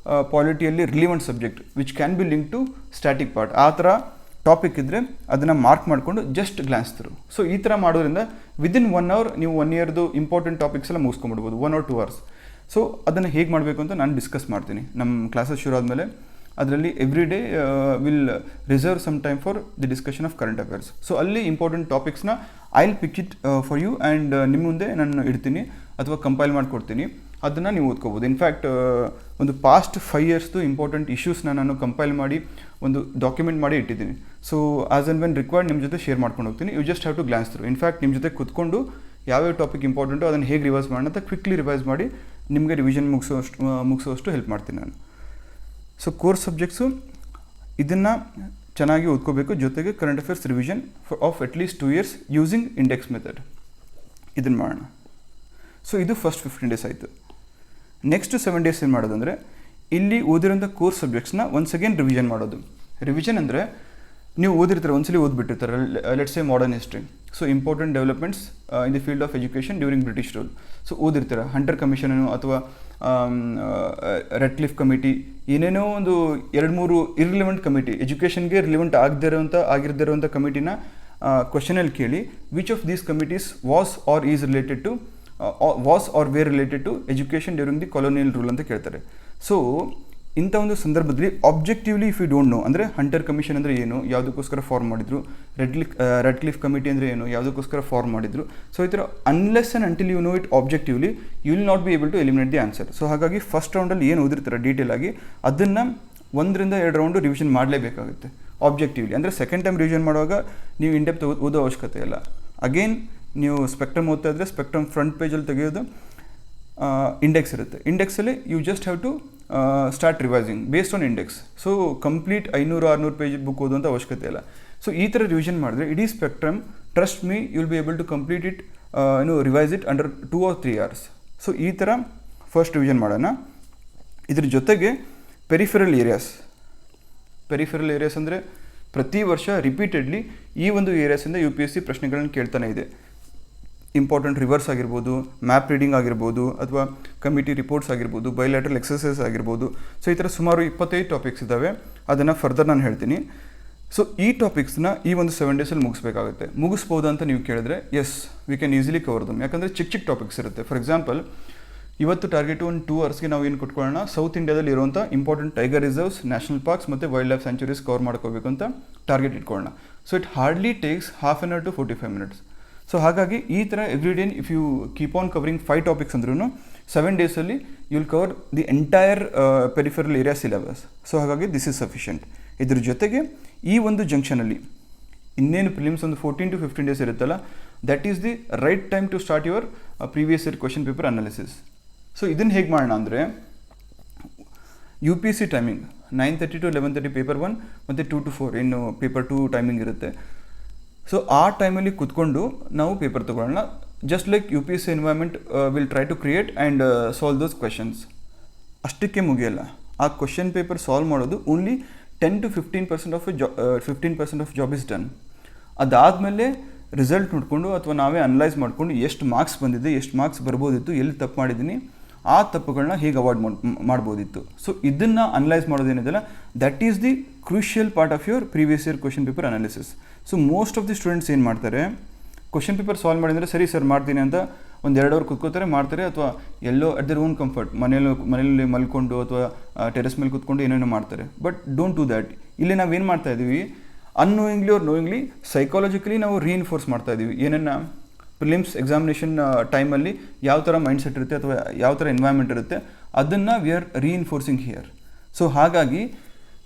ಪಾಲಿಟಿಯಲ್ಲಿ relevant subject which can be link to static part, ಆ ಥರ ಟಾಪಿಕ್ ಇದ್ದರೆ ಅದನ್ನು ಮಾರ್ಕ್ ಮಾಡಿಕೊಂಡು ಜಸ್ಟ್ ಗ್ಲಾನ್ಸ್ ಥ್ರೂ. ಸೊ ಈ ಥರ ಮಾಡೋದ್ರಿಂದ ವಿದಿನ್ 1 hour ನೀವು 1 yearದು ಇಂಪಾರ್ಟೆಂಟ್ ಟಾಪಿಕ್ಸ್ ಎಲ್ಲ ಮುಗಿಸ್ಕೊಂಡ್ಬಿಡ್ಬೋದು, 1 or 2 hours. ಸೊ ಅದನ್ನು ಹೇಗೆ ಮಾಡಬೇಕು ಅಂತ ನಾನು ಡಿಸ್ಕಸ್ ಮಾಡ್ತೀನಿ ನಮ್ಮ ಕ್ಲಾಸಸ್ ಶುರು ಆದಮೇಲೆ. ಅದರಲ್ಲಿ every day will reserve some time for the discussion of current affairs. So ಅಲ್ಲಿ ಇಂಪಾರ್ಟೆಂಟ್ ಟಾಪಿಕ್ಸ್ನ I will pick it for you and ನಿಮ್ಮ ಮುಂದೆ ನಾನು ಇಡ್ತೀನಿ ಅಥವಾ ಕಂಪೈಲ್ ಮಾಡಿಕೊಡ್ತೀನಿ. ಅದನ್ನು ನೀವು ಓದ್ಕೋಬೋದು. ಇನ್ಫ್ಯಾಕ್ಟ್ ಒಂದು ಪಾಸ್ಟ್ 5 yearsದು ಇಂಪಾರ್ಟೆಂಟ್ ಇಶ್ಯೂಸ್ನ ನಾನು ಕಂಪೈಲ್ ಮಾಡಿ ಒಂದು ಡಾಕ್ಯುಮೆಂಟ್ ಮಾಡಿ ಇಟ್ಟಿದ್ದೀನಿ. So as and when required ನಿಮ್ಮ ಜೊತೆ ಶೇರ್ ಮಾಡ್ಕೊಂಡು ಹೋಗ್ತೀನಿ. You just have to glance through. In fact ನಿಮ್ಮ ಜೊತೆ ಕೂತ್ಕೊಂಡು ಯಾವ್ಯಾವ ಟಾಪಿಕ್ ಇಂಪಾರ್ಟೆಂಟು ಅದನ್ನು ಹೇಗೆ ರಿವೈಸ್ ಮಾಡೋಣ ಅಂತ ಕ್ವಿಕ್ಲಿ ರಿವೈಸ್ ಮಾಡಿ ನಿಮಗೆ ರಿವಿಷನ್ ಮುಗಿಸೋಷ್ಟು ಹೆಲ್ಪ್ ಮಾಡ್ತೀನಿ ನಾನು. ಸೊ ಕೋರ್ಸ್ ಸಬ್ಜೆಕ್ಟ್ಸು ಇದನ್ನು ಚೆನ್ನಾಗಿ ಓದ್ಕೋಬೇಕು. ಜೊತೆಗೆ current affairs revision of at least 2 years using index method, ಇದನ್ನು ಮಾಡೋಣ. ಸೊ ಇದು ಫಸ್ಟ್ 15 days ಆಯಿತು. ನೆಕ್ಸ್ಟ್ 7 days ಏನು ಮಾಡೋದಂದರೆ, ಇಲ್ಲಿ ಓದಿರೋಂಥ ಕೋರ್ಸ್ ಸಬ್ಜೆಕ್ಟ್ಸ್ನ ಒನ್ಸ್ ಅಗೇನ್ ರಿವಿಷನ್ ಮಾಡೋದು. ರಿವಿಷನ್ ಅಂದರೆ ನೀವು ಓದಿರ್ತಾರೆ, ಒಂದ್ಸಲಿ ಓದ್ಬಿಟ್ಟಿರ್ತಾರೆ. Let's say modern history. So important developments in the field of education during British rule. So ಓದಿರ್ತಾರೆ. ಹಂಟರ್ ಕಮಿಷನು ಅಥವಾ ರೆಡ್ಕ್ಲಿಫ್ ಕಮಿಟಿ, ಏನೇನೋ ಒಂದು 2-3 ಇರ್ರಿಲೆವೆಂಟ್ ಕಮಿಟಿ, ಎಜುಕೇಷನ್ಗೆ ರಿಲೆವೆಂಟ್ ಆಗಿರದಿರೋಂಥ ಕಮಿಟಿನ ಕ್ವಶನಲ್ಲಿ ಕೇಳಿ, which of these committees was or were related to education during the colonial rule ಅಂತ ಕೇಳ್ತಾರೆ. ಸೊ ಇಂಥ ಒಂದು ಸಂದರ್ಭದಲ್ಲಿ objectively if you don't know, ಅಂದರೆ ಹಂಟರ್ ಕಮಿಷನ್ ಅಂದರೆ ಏನು, ಯಾವುದಕ್ಕೋಸ್ಕರ ಫಾರ್ಮ್ ಮಾಡಿದ್ರು, ರೆಡ್ಕ್ಲಿಫ್ ಕಮಿಟಿ ಅಂದರೆ ಏನು, ಯಾವುದಕ್ಕೋಸ್ಕರ ಫಾರ್ಮ್ ಮಾಡಿದ್ರು. ಸೊ ಈ ಥರ unless and until you know it objectively you will not be able to eliminate the answer. So ಹಾಗಾಗಿ ಫಸ್ಟ್ ರೌಂಡಲ್ಲಿ ಏನು ಓದಿರ್ತಾರೆ ಡೀಟೇಲ್ ಆಗಿ, ಅದನ್ನು 1-2 ರೌಂಡು ರಿವಿಷನ್ ಮಾಡಲೇಬೇಕಾಗುತ್ತೆ ಆಬ್ಜೆಕ್ಟಿವ್ಲಿ. ಅಂದರೆ ಸೆಕೆಂಡ್ ಟೈಮ್ ರಿವಿಷನ್ ಮಾಡುವಾಗ ನೀವು ಇಂಡೆಪ್ತ್ ಓದೋ ಅವಶ್ಯಕತೆ ಇಲ್ಲ. ಅಗೇನ್ ನೀವು ಸ್ಪೆಕ್ಟ್ರಮ್ ಓದ್ತಾ ಇದ್ದರೆ ಸ್ಪೆಕ್ಟ್ರಮ್ ಫ್ರಂಟ್ ಪೇಜಲ್ಲಿ ತೆಗೆಯೋದು ಇಂಡೆಕ್ಸ್ ಇರುತ್ತೆ. ಇಂಡೆಕ್ಸಲ್ಲಿ you just have to start revising based on index. So complete 500-600 page book ಓದುವಂಥ ಅವಶ್ಯಕತೆ ಇಲ್ಲ. ಸೊ ಈ ಥರ ರಿವಿಷನ್ ಮಾಡಿದ್ರೆ ಇಡೀ spectrum, trust me, you will be able to complete it, revise it under 2 or 3 hours. So ಈ ಥರ first revision ಮಾಡೋಣ. ಇದ್ರ ಜೊತೆಗೆ ಪೆರಿಫೆರಲ್ ಏರಿಯಾಸ್ ಅಂದರೆ ಪ್ರತಿ ವರ್ಷ ರಿಪೀಟೆಡ್ಲಿ ಈ ಒಂದು ಏರಿಯಾಸಿಂದ UPSC ಪ್ರಶ್ನೆಗಳನ್ನು ಕೇಳ್ತಾನೆ ಇದೆ. ಇಂಪಾರ್ಟೆಂಟ್ ರಿವರ್ಸ್ ಆಗಿರ್ಬೋದು, ಮ್ಯಾಪ್ ರೀಡಿಂಗ್ ಆಗಿರ್ಬೋದು, ಅಥವಾ ಕಮಿಟಿ ರಿಪೋರ್ಟ್ಸ್ ಆಗಿರ್ಬೋದು, ಬೈಲ್ಯಾಟ್ರಲ್ ಎಕ್ಸಸೈಸ್ ಆಗಿರ್ಬೋದು. ಸೊ ಈ ಥರ ಸುಮಾರು 25 ಟಾಪಿಕ್ಸ್ ಇದ್ದಾವೆ. ಅದನ್ನು ಫರ್ದರ್ ನಾನು ಹೇಳ್ತೀನಿ. ಸೊ ಈ ಟಾಪಿಕ್ಸ್ನ ಈ ಒಂದು 7 ಡೇಸಲ್ಲಿ ಮುಗಿಸ್ಬೇಕಾಗುತ್ತೆ. ಮುಗಿಸ್ಬೋದಾ ಅಂತ ನೀವು ಕೇಳಿದ್ರೆ yes, we can easily cover them. ಯಾಕಂದರೆ ಚಿಕ್ಕ ಟಾಪಿಕ್ಸ್ ಇರುತ್ತೆ. ಫಾರ್ ಎಕ್ಸಾಂಪಲ್, ಇವತ್ತು ಟಾರ್ಗೆಟ್ ಒಂದು 2 hours ನಾವು ಏನು ಕೊಟ್ಕೊಳ್ಳೋಣ, ಸೌತ್ ಇಂಡಿಯಾದಲ್ಲಿ ಇರುವಂಥ important tiger reserves, national parks ಮತ್ತು ವೈಲ್ಡ್ ಲೈಫ್ ಸ್ಯಾಂಚುರೀಸ್ ಕವರ್ ಮಾಡ್ಕೋಬೇಕು ಅಂತ ಟಾರ್ಗೆಟ್ ಇಟ್ಕೊಳ್ಳೋಣ. So it hardly takes ½ an hour to 45 minutes. So ಹಾಗಾಗಿ ಈ ಥರ every day if you keep on covering 5 topics ಅಂದ್ರೂ 7 ಡೇಸಲ್ಲಿ you will cover the entire peripheral area syllabus. So ಹಾಗಾಗಿ this is sufficient. ಇದ್ರ ಜೊತೆಗೆ ಈ ಒಂದು ಜಂಕ್ಷನಲ್ಲಿ ಇನ್ನೇನು ಪ್ರಿಲಿಮ್ಸ್ ಒಂದು 14 to 15 days ಇರುತ್ತಲ್ಲ, that is the right time to start your previous year question paper analysis. So ಇದನ್ನು ಹೇಗೆ ಮಾಡೋಣ ಅಂದರೆ, UPSC ಟೈಮಿಂಗ್ 9:30 to 11:30 ಪೇಪರ್ 1 ಮತ್ತು 2 to 4 ಇನ್ನು ಪೇಪರ್ 2 ಟೈಮಿಂಗ್ ಇರುತ್ತೆ. ಸೊ ಆ ಟೈಮಲ್ಲಿ ಕೂತ್ಕೊಂಡು ನಾವು ಪೇಪರ್ ತೊಗೊಳ್ಳೋಣ. Just like UPSC environment will try to create and solve those questions. ಅಷ್ಟಕ್ಕೆ ಮುಗಿಯಲ್ಲ. ಆ ಕ್ವಶನ್ ಪೇಪರ್ ಸಾಲ್ವ್ ಮಾಡೋದು only 10 to 15% of job is done. ಅದಾದಮೇಲೆ ರಿಸಲ್ಟ್ ನೋಡಿಕೊಂಡು ಅಥವಾ ನಾವೇ ಅನಲೈಸ್ ಮಾಡಿಕೊಂಡು ಎಷ್ಟು ಮಾರ್ಕ್ಸ್ ಬಂದಿದೆ, ಎಷ್ಟು ಮಾರ್ಕ್ಸ್ ಬರ್ಬೋದಿತ್ತು, ಎಲ್ಲಿ ತಪ್ಪು ಮಾಡಿದ್ದೀನಿ, ಆ ತಪ್ಪುಗಳನ್ನ ಹೇಗೆ ಅವಾಯ್ಡ್ ಮಾಡ್ಬೋದಿತ್ತು. ಸೊ ಇದನ್ನು ಅನಲೈಸ್ ಮಾಡೋದೇನಿದೆಯಲ್ಲ, that is the crucial part of your previous year question paper analysis. So most of the students ಏನು ಮಾಡ್ತಾರೆ, ಕ್ವಶನ್ ಪೇಪರ್ ಸಾಲ್ವ್ ಮಾಡಿದರೆ ಸರಿ ಸರ್ ಮಾಡ್ತೀನಿ ಅಂತ 1-2 hour ಕೂತ್ಕೋತಾರೆ, ಮಾಡ್ತಾರೆ, ಅಥವಾ ಎಲ್ಲೋ ಅಟ್ ದರ್ ಓನ್ ಕಂಫರ್ಟ್ ಮನೇಲಿ ಮಲ್ಕೊಂಡು ಅಥವಾ ಟೆರೆಸ್ ಮೇಲೆ ಕೂತ್ಕೊಂಡು ಏನೇನೋ ಮಾಡ್ತಾರೆ. But don't do that. ಇಲ್ಲಿ ನಾವೇನು ಮಾಡ್ತಾ ಇದ್ದೀವಿ, ಅನ್ನೋಯಿಂಗ್ಲಿ ಆರ್ ನೋಯಿಂಗ್ಲಿ ಸೈಕಾಲಜಿಕಲಿ ನಾವು ರೀಇನ್ಫೋರ್ಸ್ ಮಾಡ್ತಾ ಇದ್ದೀವಿ. ಏನನ್ನು ಪ್ರಿಲಿಮ್ಸ್ ಎಕ್ಸಾಮಿನೇಷನ್ ಟೈಮಲ್ಲಿ ಯಾವ ಥರ ಮೈಂಡ್ಸೆಟ್ ಇರುತ್ತೆ ಅಥವಾ ಯಾವ ಥರ ಎನ್ವೈರ್ಮೆಂಟ್ ಇರುತ್ತೆ, ಅದನ್ನು we are reinforcing here. So ಹಾಗಾಗಿ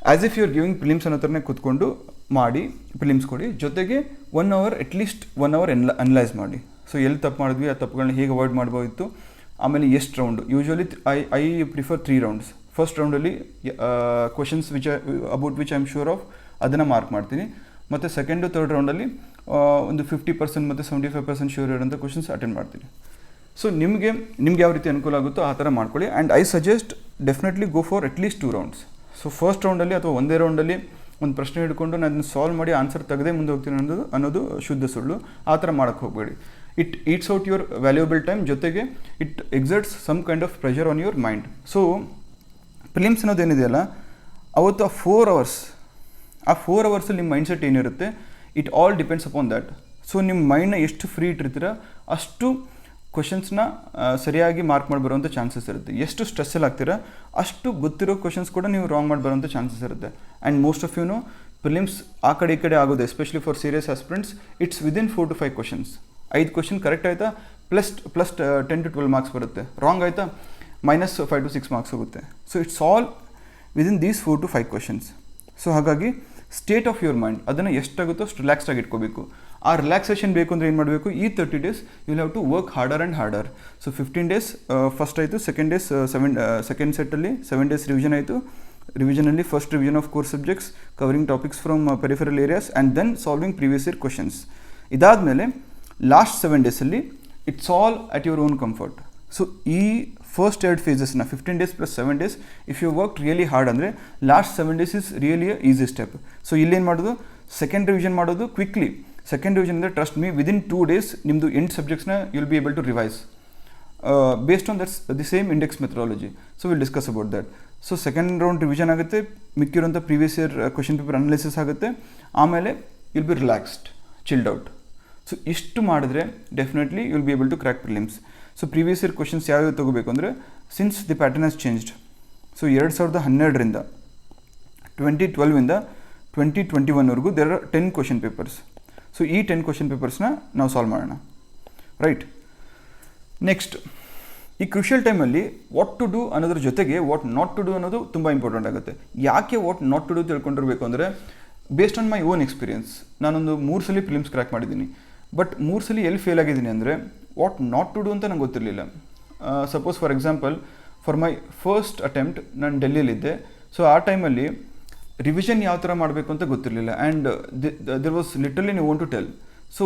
as if you are giving prelims ಅನ್ನೋ ಥರನೇ ಕೂತ್ಕೊಂಡು ಮಾಡಿ, ಪ್ರಿಲಿಮ್ಸ್ ಕೊಡಿ, ಜೊತೆಗೆ 1 hour ಅಟ್ಲೀಸ್ಟ್ 1 hour ಅನಲೈಸ್ ಮಾಡಿ. ಸೊ ಎಲ್ಲಿ ತಪ್ಪು ಮಾಡಿದ್ವಿ, ಆ ತಪ್ಪುಗಳನ್ನ ಹೇಗೆ ಅವಾಯ್ಡ್ ಮಾಡ್ಬೋದಿತ್ತು, ಆಮೇಲೆ ಎಷ್ಟು round. Usually I prefer 3 rounds. First ರೌಂಡಲ್ಲಿ questions about which I am sure of ಅದನ್ನು ಮಾರ್ಕ್ ಮಾಡ್ತೀನಿ, ಮತ್ತು ಸೆಕೆಂಡು 3rd ರೌಂಡಲ್ಲಿ ಒಂದು 50% ಮತ್ತು 75% ಶ್ಯೂರ್ ಇರೋಂಥ ಕ್ವಶನ್ಸ್ ಅಟೆಂಡ್ ಮಾಡ್ತೀನಿ. ಸೊ ನಿಮಗೆ ಯಾವ ರೀತಿ ಅನುಕೂಲ ಆಗುತ್ತೋ ಆ ಥರ ಮಾಡ್ಕೊಳ್ಳಿ. And I suggest definitely go for at least 2 rounds. So first ರೌಂಡಲ್ಲಿ ಅಥವಾ ಒಂದೇ ರೌಂಡಲ್ಲಿ ಒಂದು ಪ್ರಶ್ನೆ ಹಿಡ್ಕೊಂಡು ನಾನು ಅದನ್ನು ಸಾಲ್ವ್ ಮಾಡಿ ಆನ್ಸರ್ ತೆಗೆದೇ ಮುಂದೆ ಹೋಗ್ತೀನಿ ಅನ್ನೋದು ಶುದ್ಧ ಸುಳ್ಳು. ಆ ಥರ ಮಾಡೋಕ್ಕೆ ಹೋಗಬೇಡಿ. It eats out your valuable time, ಜೊತೆಗೆ it exerts some kind of pressure on your mind. So prelims ಅನ್ನೋದೇನಿದೆಯಲ್ಲ, ಅವತ್ತು ಆ 4 hours ನಿಮ್ಮ ಮೈಂಡ್ಸೆಟ್ ಏನಿರುತ್ತೆ, it all depends upon that. So ನಿಮ್ಮ ಮೈಂಡ್ನ ಎಷ್ಟು ಫ್ರೀ ಇಟ್ಟಿರ್ತೀರ ಅಷ್ಟು ಕ್ವಶನ್ಸ್ನ ಸರಿಯಾಗಿ ಮಾರ್ಕ್ ಮಾಡಿ ಬರುವಂಥ ಚಾನ್ಸಸ್ ಇರುತ್ತೆ. ಎಷ್ಟು ಸ್ಟ್ರೆಸ್ಸಲ್ಲಿ ಆಗ್ತೀರಾ ಅಷ್ಟು ಗೊತ್ತಿರೋ ಕ್ವಶನ್ಸ್ ಕೂಡ ನೀವು ರಾಂಗ್ ಮಾಡಿ ಬರುವಂಥ ಚಾನ್ಸಸ್ ಇರುತ್ತೆ. And most of you know prelims ಆ ಕಡೆ ಈ ಕಡೆ ಆಗೋದು, especially for serious aspirants, it's within 4 to 5 questions. 5 question correct ಆಯಿತಾ ಪ್ಲಸ್ 10 to 12 ಮಾರ್ಕ್ಸ್ ಬರುತ್ತೆ, ರಾಂಗ್ ಆಯಿತಾ -5 to 6 ಮಾರ್ಕ್ಸ್ ಹೋಗುತ್ತೆ. So it's all within these 4 to 5 questions. So ಹಾಗಾಗಿ ಸ್ಟೇಟ್ ಆಫ್ ಯುವರ್ ಮೈಂಡ್ ಅದನ್ನು ಎಷ್ಟಾಗುತ್ತೋ ಅಷ್ಟು ರಿಲ್ಯಾಕ್ಸ್ಡ್ ಆಗಿ ಇಟ್ಕೋಬೇಕು. ಆ ರಿಲ್ಯಾಕ್ಸೇಷನ್ ಬೇಕು ಅಂದರೆ ಏನು ಮಾಡಬೇಕು, ಈ 30 days you will have to work harder and harder. So 15 days first ಆಯಿತು, ಸೆಕೆಂಡ್ ಡೇಸ್ ಸೆಕೆಂಡ್ ಸೆಟ್ಟಲ್ಲಿ 7 days ರಿವಿಷನ್ ಆಯಿತು. ರಿವಿಷನಲ್ಲಿ first revision of core subjects covering topics from peripheral areas and then solving previous year questions. ಇದಾದಮೇಲೆ last 7 daysಲ್ಲಿ it's all at your own comfort. So ಈ first 2 phases 15 days plus 7 days if you work really hard ಅಂದರೆ last 7 days is really easy step. So ಇಲ್ಲೇನು ಮಾಡೋದು, second revision ಮಾಡೋದು quickly. Second revision ಅಂದರೆ trust me within 2 days ನಿಮ್ಮದು 8 ಸಬ್ಜೆಕ್ಟ್ಸ್ನ you will be able to revise based on that's the same index methodology. So will discuss about that. So second round revision ಆಗುತ್ತೆ, ಮಿಕ್ಕಿರೋಂಥ previous year question paper analysis ಆಗುತ್ತೆ, ಆಮೇಲೆ will be relaxed, chilled out. So ಇಷ್ಟು ಮಾಡಿದ್ರೆ definitely you will be able to crack prelims. So previous year questions ಯಾವ್ಯಾವ ತೊಗೋಬೇಕು ಅಂದರೆ, since the pattern has changed. So 2012ರಿಂದ 2012ಇಂದ 2021ವರೆಗೂ there are 10 question papers. So ಈ 10 ಕ್ವೆಶನ್ ಪೇಪರ್ಸ್ನ ನಾವು ಸಾಲ್ವ್ ಮಾಡೋಣ, ರೈಟ್. ನೆಕ್ಸ್ಟ್, ಈ ಕ್ರೂಷಿಯಲ್ ಟೈಮಲ್ಲಿ ವಾಟ್ ಟು ಡೂ ಅನ್ನೋದ್ರ ಜೊತೆಗೆ ವಾಟ್ ನಾಟ್ ಟು ಡೂ ಅನ್ನೋದು ತುಂಬ ಇಂಪಾರ್ಟೆಂಟ್ ಆಗುತ್ತೆ. ಯಾಕೆ ವಾಟ್ ನಾಟ್ ಟು ಡೂ ತಿಳ್ಕೊಂಡಿರಬೇಕು ಅಂದರೆ, based on my own experience, ನಾನೊಂದು 3 ಸಲ ಪ್ರಿಲಿಮ್ಸ್ ಕ್ರ್ಯಾಕ್ ಮಾಡಿದ್ದೀನಿ. ಬಟ್ 3 ಸಲ ಎಲ್ಲಿ ಫೇಲ್ ಆಗಿದ್ದೀನಿ ಅಂದರೆ, ವಾಟ್ ನಾಟ್ ಟು ಡೂ ಅಂತ ನಂಗೆ ಗೊತ್ತಿರಲಿಲ್ಲ. Suppose for example, for my first attempt ನಾನು ಡೆಲ್ಲಿಯಲ್ಲಿದ್ದೆ. ಸೊ ಆ ಟೈಮಲ್ಲಿ ರಿವಿಷನ್ ಯಾವ ಥರ ಮಾಡಬೇಕು ಅಂತ ಗೊತ್ತಿರಲಿಲ್ಲ, and there was literally no one to tell. So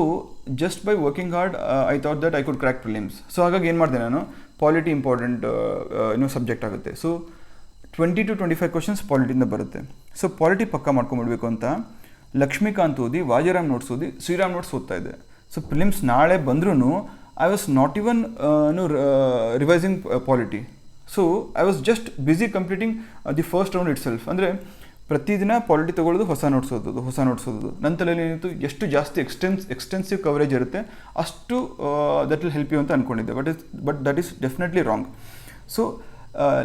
just by working hard I thought that I could crack prelims. So ಹಾಗಾಗಿ ಏನು ಮಾಡಿದೆ ನಾನು, ಪಾಲಿಟಿ ಇಂಪಾರ್ಟೆಂಟ್ ಸಬ್ಜೆಕ್ಟ್ ಆಗುತ್ತೆ. ಸೊ 20 to 25 ಕ್ವಶನ್ಸ್ ಪಾಲಿಟಿಯಿಂದ ಬರುತ್ತೆ. ಸೊ ಪಾಲಿಟಿ ಪಕ್ಕ ಮಾಡ್ಕೊಂಬಿಡ್ಬೇಕು ಅಂತ ಲಕ್ಷ್ಮೀಕಾಂತ್ ಓದಿ, ವಾಜರಾಮ್ ನೋಟ್ಸ್ ಓದಿ, ಶ್ರೀರಾಮ್ ನೋಟ್ಸ್ ಓದ್ತಾ ಇದ್ದೆ. ಸೊ ಪ್ರಿಲಿಮ್ಸ್ ನಾಳೆ ಬಂದ್ರೂ I was not even revising polity. So I was just busy completing the first round it self. ಅಂದರೆ ಪ್ರತಿದಿನ ಪಾಲಿಟಿ ತೊಗೊಳ್ಳೋದು, ಹೊಸ ನೋಟ್ಸ್ ಓದೋದು. ನನ್ನ ತಲೆಯಲ್ಲಿ ಏನಿತ್ತು, ಎಷ್ಟು ಜಾಸ್ತಿ ಎಕ್ಸ್ಟೆನ್ಸಿವ್ ಕವರೇಜ್ ಇರುತ್ತೆ ಅಷ್ಟು ದಟ್ ವಿಲ್ ಹೆಲ್ಪ್ ಯು ಅಂತ ಅಂದ್ಕೊಂಡಿದ್ದೆ. But that is definitely wrong. So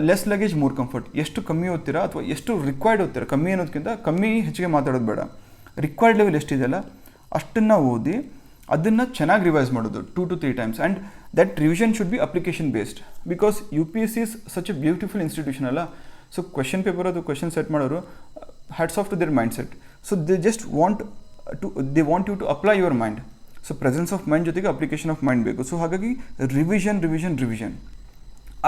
less luggage more comfort. ಎಷ್ಟು ಕಮ್ಮಿ ಓದ್ತೀರಾ ಅಥವಾ ಎಷ್ಟು ರಿಕ್ವೈರ್ಡ್ ಓದ್ತೀರಾ, ಕಮ್ಮಿ ಅನ್ನೋದಕ್ಕಿಂತ ಕಮ್ಮಿ ಹೆಚ್ಚಿಗೆ ಮಾತಾಡೋದು ಬೇಡ. ರಿಕ್ವೈರ್ಡ್ ಲೆವೆಲ್ ಎಷ್ಟಿದೆಯಲ್ಲ ಅಷ್ಟನ್ನು ಓದಿ ಅದನ್ನು ಚೆನ್ನಾಗಿ ರಿವೈಸ್ ಮಾಡೋದು 2 to 3 times. And that revision should be application based, because UPSC is such a beautiful institution ಅಲ್ಲ. ಸೊ ಕ್ವೆಶನ್ ಪೇಪರ್ ಅದು ಕ್ವೆಶನ್ ಸೆಟ್ ಮಾಡೋರು, hats off to their mind set. So they just want you to apply your mind. So presence of mind ಜೊತೆಗೆ application of mind ಬೇಕು. So ಹಾಗಾಗಿ revision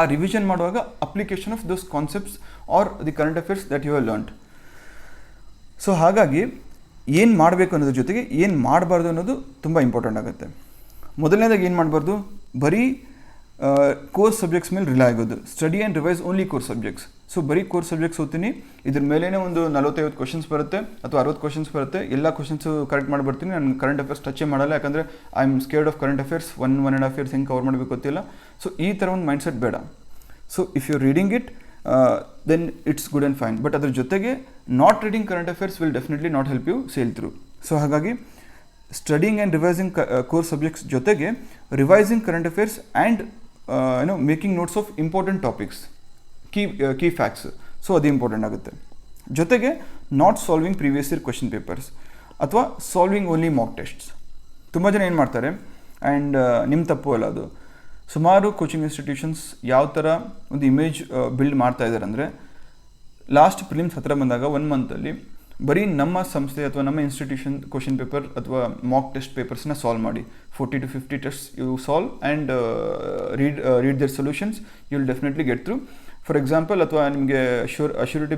ಆ revision ಮಾಡುವಾಗ application of those concepts or the current affairs that you have learned. So ಹಾಗಾಗಿ ಏನು ಮಾಡಬೇಕು ಅನ್ನೋದ್ರ ಜೊತೆಗೆ ಏನು ಮಾಡಬಾರ್ದು ಅನ್ನೋದು ತುಂಬ ಇಂಪಾರ್ಟೆಂಟ್ ಆಗುತ್ತೆ. ಮೊದಲನೇದಾಗಿ ಏನು ಮಾಡಬಾರ್ದು, ಬರೀ ಕೋರ್ಸ್ ಸಬ್ಜೆಕ್ಟ್ಸ್ ಮೇಲೆ ರಿಲೈ ಆಗೋದು. Study and revise only course subjects. So ಬರೀ ಕೋರ್ಸ್ ಸಬ್ಜೆಕ್ಟ್ಸ್ ಓದ್ತೀನಿ, ಇದ್ರ ಮೇಲೇ ಒಂದು 40-50 ಕ್ವಶನ್ಸ್ ಬರುತ್ತೆ ಅಥವಾ 60 ಕ್ವಶನ್ಸ್ ಬರುತ್ತೆ, ಎಲ್ಲ ಕ್ವಶನ್ಸು ಕರೆಕ್ಟ್ ಮಾಡಿ ಬರ್ತೀನಿ. ನಾನು ಕರೆಂಟ್ ಅಫೇರ್ಸ್ ಟಚೇ ಮಾಡಲ್ಲ, ಯಾಕಂದರೆ I am scared of current affairs. 1.5 years ಹೆಂಗೆ ಕವರ್ ಮಾಡಬೇಕು ಗೊತ್ತಿಲ್ಲ. ಸೊ ಈ ಥರ ಒಂದು ಮೈಂಡ್ಸೆಟ್ ಬೇಡ. So if you reading it then it's good and fine. But ಅದ್ರ ಜೊತೆಗೆ not reading current affairs will definitely not help you sail through. So ಹಾಗಾಗಿ studying and revising course subjects ಜೊತೆಗೆ revising current affairs and making notes of important topics, key facts. So ಅದು important ಆಗುತ್ತೆ. ಜೊತೆಗೆ not solving previous year question papers ಅಥವಾ solving only Mach tests. ತುಂಬ ಜನ ಏನು ಮಾಡ್ತಾರೆ, ಆ್ಯಂಡ್ ನಿಮ್ಮ ತಪ್ಪು ಅಲ್ಲ ಅದು, ಸುಮಾರು ಕೋಚಿಂಗ್ ಇನ್ಸ್ಟಿಟ್ಯೂಷನ್ಸ್ ಯಾವ ಥರ ಒಂದು ಇಮೇಜ್ ಬಿಲ್ಡ್ ಮಾಡ್ತಾ ಇದ್ದಾರೆ ಅಂದರೆ, ಲಾಸ್ಟ್ ಪ್ರಿಲಿಮ್ಸ್ ಹತ್ತಿರ ಬಂದಾಗ 1 ಮಂತಲ್ಲಿ ಬರೀ ನಮ್ಮ ಸಂಸ್ಥೆ ಅಥವಾ ನಮ್ಮ ಇನ್ಸ್ಟಿಟ್ಯೂಷನ್ ಕ್ವಶನ್ ಪೇಪರ್ ಅಥವಾ ಮಾಕ್ ಟೆಸ್ಟ್ ಪೇಪರ್ಸ್ನ ಸಾಲ್ವ್ ಮಾಡಿ 40 to 50 tests you solve and read their solutions, you will definitely get through. For example, ಅಥವಾ ನಿಮಗೆ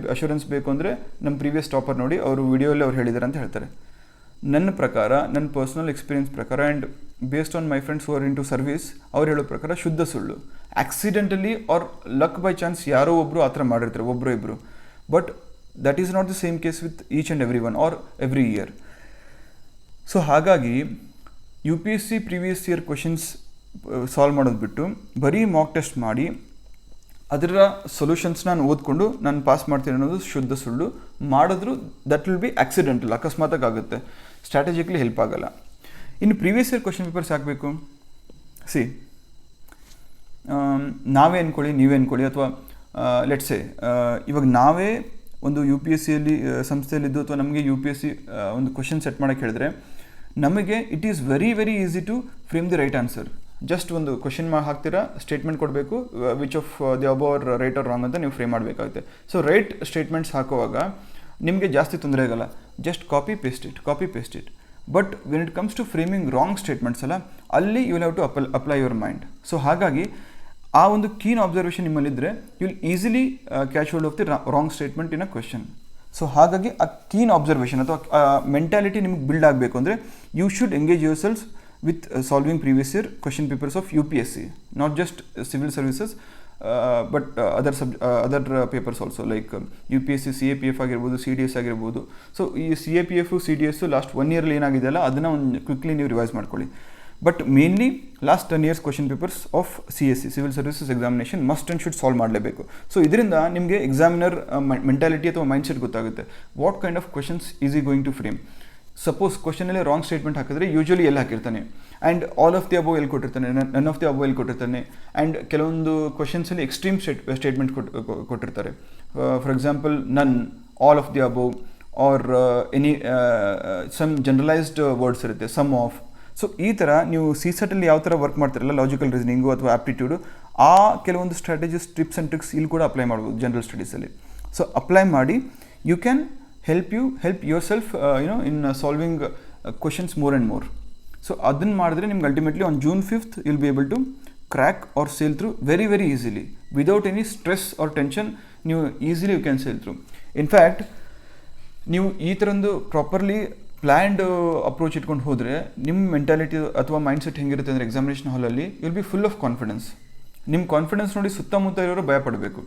ಅಶ್ಯೂರೆನ್ಸ್ ಬೇಕು ಅಂದರೆ ನಮ್ಮ ಪ್ರೀವಿಯಸ್ ಟಾಪರ್ ನೋಡಿ, ಅವರು ವಿಡಿಯೋಲ್ಲಿ ಅವ್ರು ಹೇಳಿದ್ದಾರೆ ಅಂತ ಹೇಳ್ತಾರೆ. ನನ್ನ ಪ್ರಕಾರ, ನನ್ನ ಪರ್ಸ್ನಲ್ ಎಕ್ಸ್ಪೀರಿಯನ್ಸ್ ಪ್ರಕಾರ and based on my friends who are in to service, ಅವ್ರು ಹೇಳೋ ಪ್ರಕಾರ ಶುದ್ಧ ಸುಳ್ಳು. Accidentally or luck by chance ಯಾರೋ ಒಬ್ಬರು ಆ ಥರ ಮಾಡಿರ್ತಾರೆ, ಒಬ್ಬರು ಇಬ್ಬರು. But that is not the same case with each and every one or every year. So ಹಾಗಾಗಿ UPSC previous year questions solve ಮಾಡೋದು ಬಿಟ್ಟು ಬರೀ ಮಾಕ್ ಟೆಸ್ಟ್ ಮಾಡಿ ಅದರ ಸೊಲ್ಯೂಷನ್ಸ್ ನಾನು ಓದ್ಕೊಂಡು ನಾನು ಪಾಸ್ ಮಾಡ್ತೀನಿ ಅನ್ನೋದು ಶುದ್ಧ ಸುಳ್ಳು. ಮಾಡಿದ್ರು ದಟ್ ವಿಲ್ ಬಿ ಆಕ್ಸಿಡೆಂಟಲ್, ಅಕಸ್ಮಾತಾಗಿ ಆಗುತ್ತೆ, ಸ್ಟ್ರಾಟಜಿಕಲಿ ಹೆಲ್ಪ್ ಆಗಲ್ಲ. ಇನ್ನು ಪ್ರೀವಿಯಸ್ ಇಯರ್ ಕ್ವೆಶನ್ ಪೇಪರ್ಸ್ ಹಾಕಬೇಕು. ನಾವೇ ಅಂದ್ಕೊಳ್ಳಿ, ನೀವೇ ಅಂದ್ಕೊಳ್ಳಿ, ಅಥವಾ ಲೆಟ್ಸೆ ಇವಾಗ ನಾವೇ ಒಂದು UPSCಯಲ್ಲಿ ಸಂಸ್ಥೆಯಲ್ಲಿದ್ದು ಅಥವಾ ನಮಗೆ UPSC ಒಂದು ಕ್ವಶನ್ ಸೆಟ್ ಮಾಡೋಕ್ಕೆ ಹೇಳಿದ್ರೆ, ನಮಗೆ it is very easy to frame the right answer. Just ಒಂದು ಕ್ವಶನ್ ಹಾಕ್ತೀರಾ, ಸ್ಟೇಟ್ಮೆಂಟ್ ಕೊಡಬೇಕು, which of the above right or wrong ಅಂತ ನೀವು ಫ್ರೇಮ್ ಮಾಡಬೇಕಾಗುತ್ತೆ. ಸೊ ರೈಟ್ ಸ್ಟೇಟ್ಮೆಂಟ್ಸ್ ಹಾಕುವಾಗ ನಿಮಗೆ ಜಾಸ್ತಿ ತೊಂದರೆ ಆಗಲ್ಲ, just copy paste it. But when it comes to framing wrong statements ಅಲ್ಲ, ಅಲ್ಲಿ you will have to apply your mind. So ಹಾಗಾಗಿ ಆ ಒಂದು ಕೀನ್ ಅಬ್ಸರ್ವೇಷನ್ ನಿಮ್ಮಲ್ಲಿದ್ದರೆ you will easily catch hold of the wrong statement in a question. So ಹಾಗಾಗಿ ಆ keen observation ಅಥವಾ mentality ನಿಮ್ಗೆ ಬಿಲ್ಡ್ ಆಗಬೇಕು ಅಂದರೆ you should engage your selves with solving previous year question papers of UPSC, not just civil services. But other papers also like UPSC CAPF ಆಗಿರ್ಬೋದು, CDS ಆಗಿರ್ಬೋದು. So ಈ CAPF CDS last 1 ಇಯರ್ಲಿ ಏನಾಗಿದೆಯಲ್ಲ ಅದನ್ನು ಒಂದು ಕ್ವಿಕ್ಲಿ ನೀವು ರಿವೈಸ್ ಮಾಡ್ಕೊಳ್ಳಿ. But mainly last 10 years question papers of CSE civil services examination must and should solve ಮಾಡಲೇಬೇಕು. ಸೊ ಇದರಿಂದ ನಿಮಗೆ ಎಕ್ಸಾಮಿನರ್ ಮೆಂಟಾಲಿಟಿ ಅಥವಾ ಮೈಂಡ್ಸೆಟ್ ಗೊತ್ತಾಗುತ್ತೆ. What kind of questions is ಈ ಗೋಯಿಂಗ್ ಟು ಫ್ರೇಮ್. ಸಪೋಸ್ ಕ್ವಶನಲ್ಲಿ ರಾಂಗ್ ಸ್ಟೇಟ್ಮೆಂಟ್ ಹಾಕಿದ್ರೆ usually ಎಲ್ಲಿ ಹಾಕಿರ್ತಾನೆ, and all of the above ಎಲ್ಲಿ ಕೊಟ್ಟಿರ್ತಾನೆ, ನನ್ ಆಫ್ ದಿ ಅಬೋವ್ ಎಲ್ಲಿ ಕೊಟ್ಟಿರ್ತಾನೆ, ಆ್ಯಂಡ್ ಕೆಲವೊಂದು ಕ್ವಶನ್ಸಲ್ಲಿ ಎಕ್ಸ್ಟ್ರೀಮ್ ಸ್ಟೇಟ್ಮೆಂಟ್ ಕೊಟ್ಟಿರ್ತಾರೆ. For example none, all of the above, or any some generalised words ಇರುತ್ತೆ, ಸಮ್ ಆಫ್. ಸೊ ಈ ಥರ ನೀವು CSET-ಅಲ್ಲಿ ಯಾವ ಥರ ವರ್ಕ್ ಮಾಡ್ತಿರಲ್ಲ, ಲಾಜಿಕಲ್ ರೀಸನಿಂಗು ಅಥವಾ ಆ್ಯಪ್ಟಿಟ್ಯೂಡು, ಆ ಕೆಲವೊಂದು ಸ್ಟ್ರಾಟಜೀಸ್, ಟಿಪ್ಸ್ ಆ್ಯಂಡ್ ಟ್ರಿಕ್ಸ್ ಇಲ್ಲಿ ಕೂಡ ಅಪ್ಲೈ ಮಾಡ್ಬೋದು ಜನರಲ್ ಸ್ಟಡೀಸಲ್ಲಿ. ಸೊ ಅಪ್ಲೈ ಮಾಡಿ you can help yourself in solving questions more and more. So ಅದನ್ನು ಮಾಡಿದ್ರೆ ನಿಮ್ಗೆ ultimately on June 5th will be able to crack or sail through very very easily without any stress or tension. ನೀವು easily you can sail through. In fact ನೀವು ಈ ಥರದ್ದು properly planned approach ಇಟ್ಕೊಂಡು ಹೋದರೆ ನಿಮ್ಮ ಮೆಂಟಾಲಿಟಿ ಅಥವಾ ಮೈಂಡ್ಸೆಟ್ ಹೆಂಗಿರುತ್ತೆ ಅಂದರೆ ಎಕ್ಸಾಮಿನೇಷನ್ ಹಾಲಲ್ಲಿ will be full of confidence. ನಿಮ್ಮ ಕಾನ್ಫಿಡೆನ್ಸ್ ನೋಡಿ ಸುತ್ತಮುತ್ತ ಇರೋರು ಭಯ ಪಡಬೇಕು.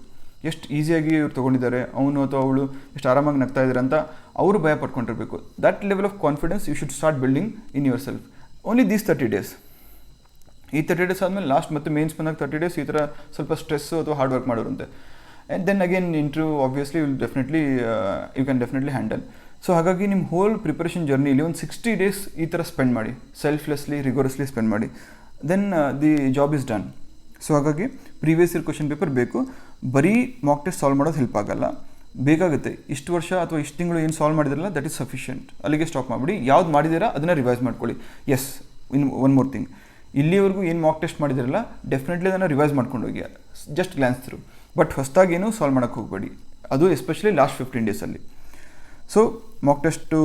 ಎಷ್ಟು ಈಸಿಯಾಗಿ ಇವ್ರು ತೊಗೊಂಡಿದ್ದಾರೆ, ಅವನು ಅಥವಾ ಅವಳು ಎಷ್ಟು ಆರಾಮಾಗಿ ನಗ್ತಾ ಇದ್ದಾರೆ ಅಂತ ಅವರು ಭಯ ಪಡ್ಕೊಂಡಿರಬೇಕು. That level of confidence you should start building in yourself. Only these 30 days. ಈ 30 days ಆದಮೇಲೆ ಲಾಸ್ಟ್ ಮತ್ತೆ ಮೇನ್ಸ್ ಬಂದಾಗ 30 days ಈ ಥರ ಸ್ವಲ್ಪ ಸ್ಟ್ರೆಸ್ಸು ಅಥವಾ ಹಾರ್ಡ್ ವರ್ಕ್ ಮಾಡೋರಂತೆ. And then again interview obviously you can definitely handle. So ಹಾಗಾಗಿ ನಿಮ್ಮ ಹೋಲ್ ಪ್ರಿಪರೇಷನ್ ಜರ್ನಿಲಿ ಒಂದು 60 days ಈ ಥರ ಸ್ಪೆಂಡ್ ಮಾಡಿ, ಸೆಲ್ಫ್ಲೆಸ್ಲಿ ರಿಗೋರಸ್ಲಿ ಸ್ಪೆಂಡ್ ಮಾಡಿ. Then the job is done. So ಹಾಗಾಗಿ ಪ್ರೀವಿಯಸ್ ಇಯರ್ ಕ್ವಶನ್ ಪೇಪರ್ ಬೇಕು. ಬರೀ ಮಾಕ್ ಟೆಸ್ಟ್ ಸಾಲ್ವ್ ಮಾಡೋದು ಹೆಲ್ಪ್ ಆಗಲ್ಲ, ಬೇಕಾಗುತ್ತೆ. ಇಷ್ಟು ವರ್ಷ ಅಥವಾ ಇಷ್ಟು ತಿಂಗಳು ಏನು ಸಾಲ್ವ್ ಮಾಡಿದ್ರಲ್ಲ ದಟ್ ಈಸ್ ಸಫಿಷಿಯೆಂಟ್. ಅಲ್ಲಿಗೆ ಸ್ಟಾಪ್ ಮಾಡಿಬಿಡಿ. ಯಾವ್ದು ಮಾಡಿದ್ದೀರಾ ಅದನ್ನು ರಿವೈಸ್ ಮಾಡ್ಕೊಳ್ಳಿ. Yes, in one more thing, ಇಲ್ಲಿವರೆಗೂ ಏನು ಮಾಕ್ ಟೆಸ್ಟ್ ಮಾಡಿದಿರಲ್ಲ ಡೆಫಿನೆಟ್ಲಿ ಅದನ್ನು ರಿವೈಸ್ ಮಾಡ್ಕೊಂಡು ಹೋಗಿ, ಜಸ್ಟ್ ಗ್ಲಾನ್ಸ್ ಥ್ರೂ. ಬಟ್ ಹೊಸದಾಗೇನು ಸಾಲ್ವ್ ಮಾಡೋಕ್ಕೆ ಹೋಗಬೇಡಿ, ಅದು especially last 15 days. So mock test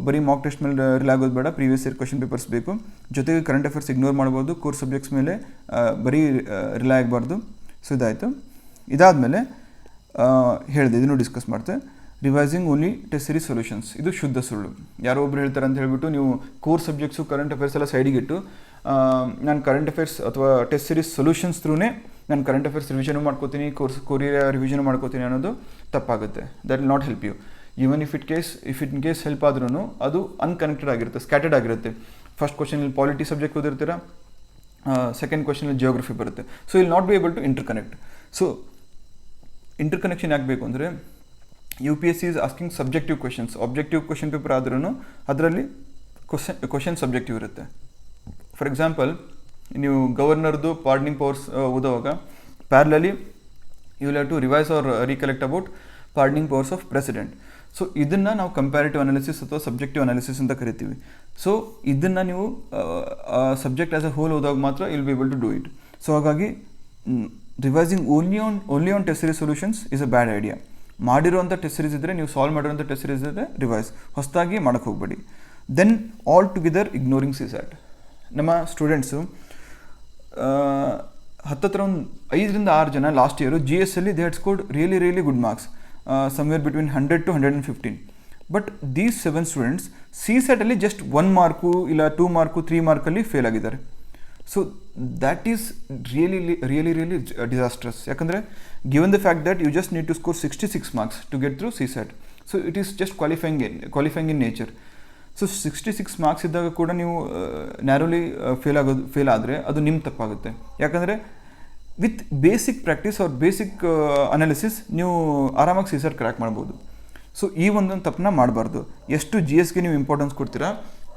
ಬರೀ ಮಾಕ್ ಟೆಸ್ಟ್ ಮೇಲೆ ರಿಲೇ ಆಗೋದು ಬೇಡ, ಪ್ರೀವಿಯಸ್ ಇಯರ್ ಕ್ವಶನ್ ಪೇಪರ್ಸ್ ಬೇಕು. ಜೊತೆಗೆ ಕರೆಂಟ್ ಅಫೇರ್ಸ್ ಇಗ್ನೋರ್ ಮಾಡ್ಬೋದು, ಕೋರ್ ಸಬ್ಜೆಕ್ಟ್ಸ್ ಮೇಲೆ ಬರೀ ರಿಲೇ ಆಗಬಾರ್ದು. ಸೊ ಇದಾಯಿತು. ಇದಾದಮೇಲೆ ಹೇಳಿದೆ, ಇದನ್ನು ಡಿಸ್ಕಸ್ ಮಾಡ್ತೆ. Revising only test series solutions, ಇದು ಶುದ್ಧ ಸುಳ್ಳು. ಯಾರೋ ಒಬ್ರು ಹೇಳ್ತಾರೆ ಅಂತ ಹೇಳ್ಬಿಟ್ಟು ನೀವು ಕೋರ್ ಸಬ್ಜೆಕ್ಟ್ಸು ಕರೆಂಟ್ ಅಫೇರ್ಸ್ ಎಲ್ಲ ಸೈಡಿಗಿಟ್ಟು ನಾನು ಕರೆಂಟ್ ಅಫೇರ್ಸ್ ಅಥವಾ ಟೆಸ್ಟ್ ಸೀರೀಸ್ ಸೊಲ್ಯೂಷನ್ಸ್ ಥ್ರೂನೇ ನಾನು ಕರೆಂಟ್ ಅಫೇರ್ಸ್ ರಿವಿಷನು ಮಾಡ್ಕೋತೀನಿ, ಕೊರಿಯರ್ ರಿವಿಷನು ಮಾಡ್ಕೋತೀನಿ ಅನ್ನೋದು ತಪ್ಪಾಗುತ್ತೆ. That will not help you. Even if in case help ಆದ್ರೂ ಅದು ಅನ್ಕನೆಕ್ಟೆಡ್ ಆಗಿರುತ್ತೆ, ಸ್ಕ್ಯಾಟರ್ಡ್ ಆಗಿರುತ್ತೆ. ಫಸ್ಟ್ ಕ್ವಶನಲ್ಲಿ ಪಾಲಿಟಿ ಸಬ್ಜೆಕ್ಟ್ ಓದಿರ್ತೀರ, ಸೆಕೆಂಡ್ ಕ್ವಶನಲ್ಲಿ ಜಿಯೋಗ್ರಫಿ ಬರುತ್ತೆ. So will not be able to interconnect. So interconnection ಯಾಕೆ ಬೇಕು ಅಂದರೆ UPSC is asking subjective questions. Objective question paper ಆದ್ರೂ ಅದರಲ್ಲಿ ಕ್ವಶನ್ ಸಬ್ಜೆಕ್ಟಿವ್ ಇರುತ್ತೆ. ಫಾರ್ ಎಕ್ಸಾಂಪಲ್, ನೀವು ಗವರ್ನರ್ದು ಪಾರ್ಡನಿಂಗ್ ಪವರ್ಸ್ ಓದುವಾಗ parallelly you will have to revise or recollect about pardoning powers of president. So ಇದನ್ನು ನಾವು ಕಂಪ್ಯಾರಿಟಿವ್ ಅನಾಲಿಸಿಸ್ ಅಥವಾ ಸಬ್ಜೆಕ್ಟಿವ್ ಅನಾಲಿಸಿಸ್ ಅಂತ ಕರಿತೀವಿ. ಸೊ ಇದನ್ನು ನೀವು ಸಬ್ಜೆಕ್ಟ್ ಆಸ್ ಅ ಹೋಲ್ ಓದಾಗ ಮಾತ್ರ will be able to do it. So ಹಾಗಾಗಿ revising only on test series solutions is a bad idea. ಮಾಡಿರುವಂಥ ಟೆಸ್ಟ್ ಸೀರೀಸ್ ಇದ್ದರೆ, ನೀವು ಸಾಲ್ವ್ ಮಾಡಿರೋಂಥ ಟೆಸ್ಟ್ ಸೀರೀಸ್ ಇದ್ದರೆ ರಿವೈಸ್, ಹೊಸದಾಗಿ ಮಾಡೋಕ್ಕೆ ಹೋಗಬೇಡಿ. Then all together ignoring CSAT. ನಮ್ಮ ಸ್ಟೂಡೆಂಟ್ಸು ಹತ್ತತ್ರ ಒಂದು 5 to 6 ಜನ ಲಾಸ್ಟ್ ಇಯರು GS-ಅಲ್ಲಿ they had scored really good marks, somewhere between 100 to 115. But these 7 students CSAT-ಅಲ್ಲಿ ಜಸ್ಟ್ 1 ಮಾರ್ಕು ಇಲ್ಲ 2 ಮಾರ್ಕು 3 ಮಾರ್ಕಲ್ಲಿ ಫೇಲ್ ಆಗಿದ್ದಾರೆ. So that is really disastrous. ಯಾಕಂದರೆ given the fact that you just need to score 66 marks to get through CSAT. So it is just qualifying in nature. So 66 marks ಇದ್ದಾಗ ಕೂಡ ನೀವು ನ್ಯಾರೋಲಿ fail ಆದರೆ ಅದು ನಿಮ್ಮ ತಪ್ಪಾಗುತ್ತೆ. ಯಾಕಂದರೆ with basic practice or basic analysis ನೀವು ಆರಾಮಾಗಿ CSAT ಕ್ರ್ಯಾಕ್ ಮಾಡ್ಬೋದು. ಸೊ ಈ ಒಂದೊಂದು ತಪ್ಪನ್ನ ಮಾಡಬಾರ್ದು. ಎಷ್ಟು GSಗೆ ನೀವು ಇಂಪಾರ್ಟೆನ್ಸ್ ಕೊಡ್ತೀರಾ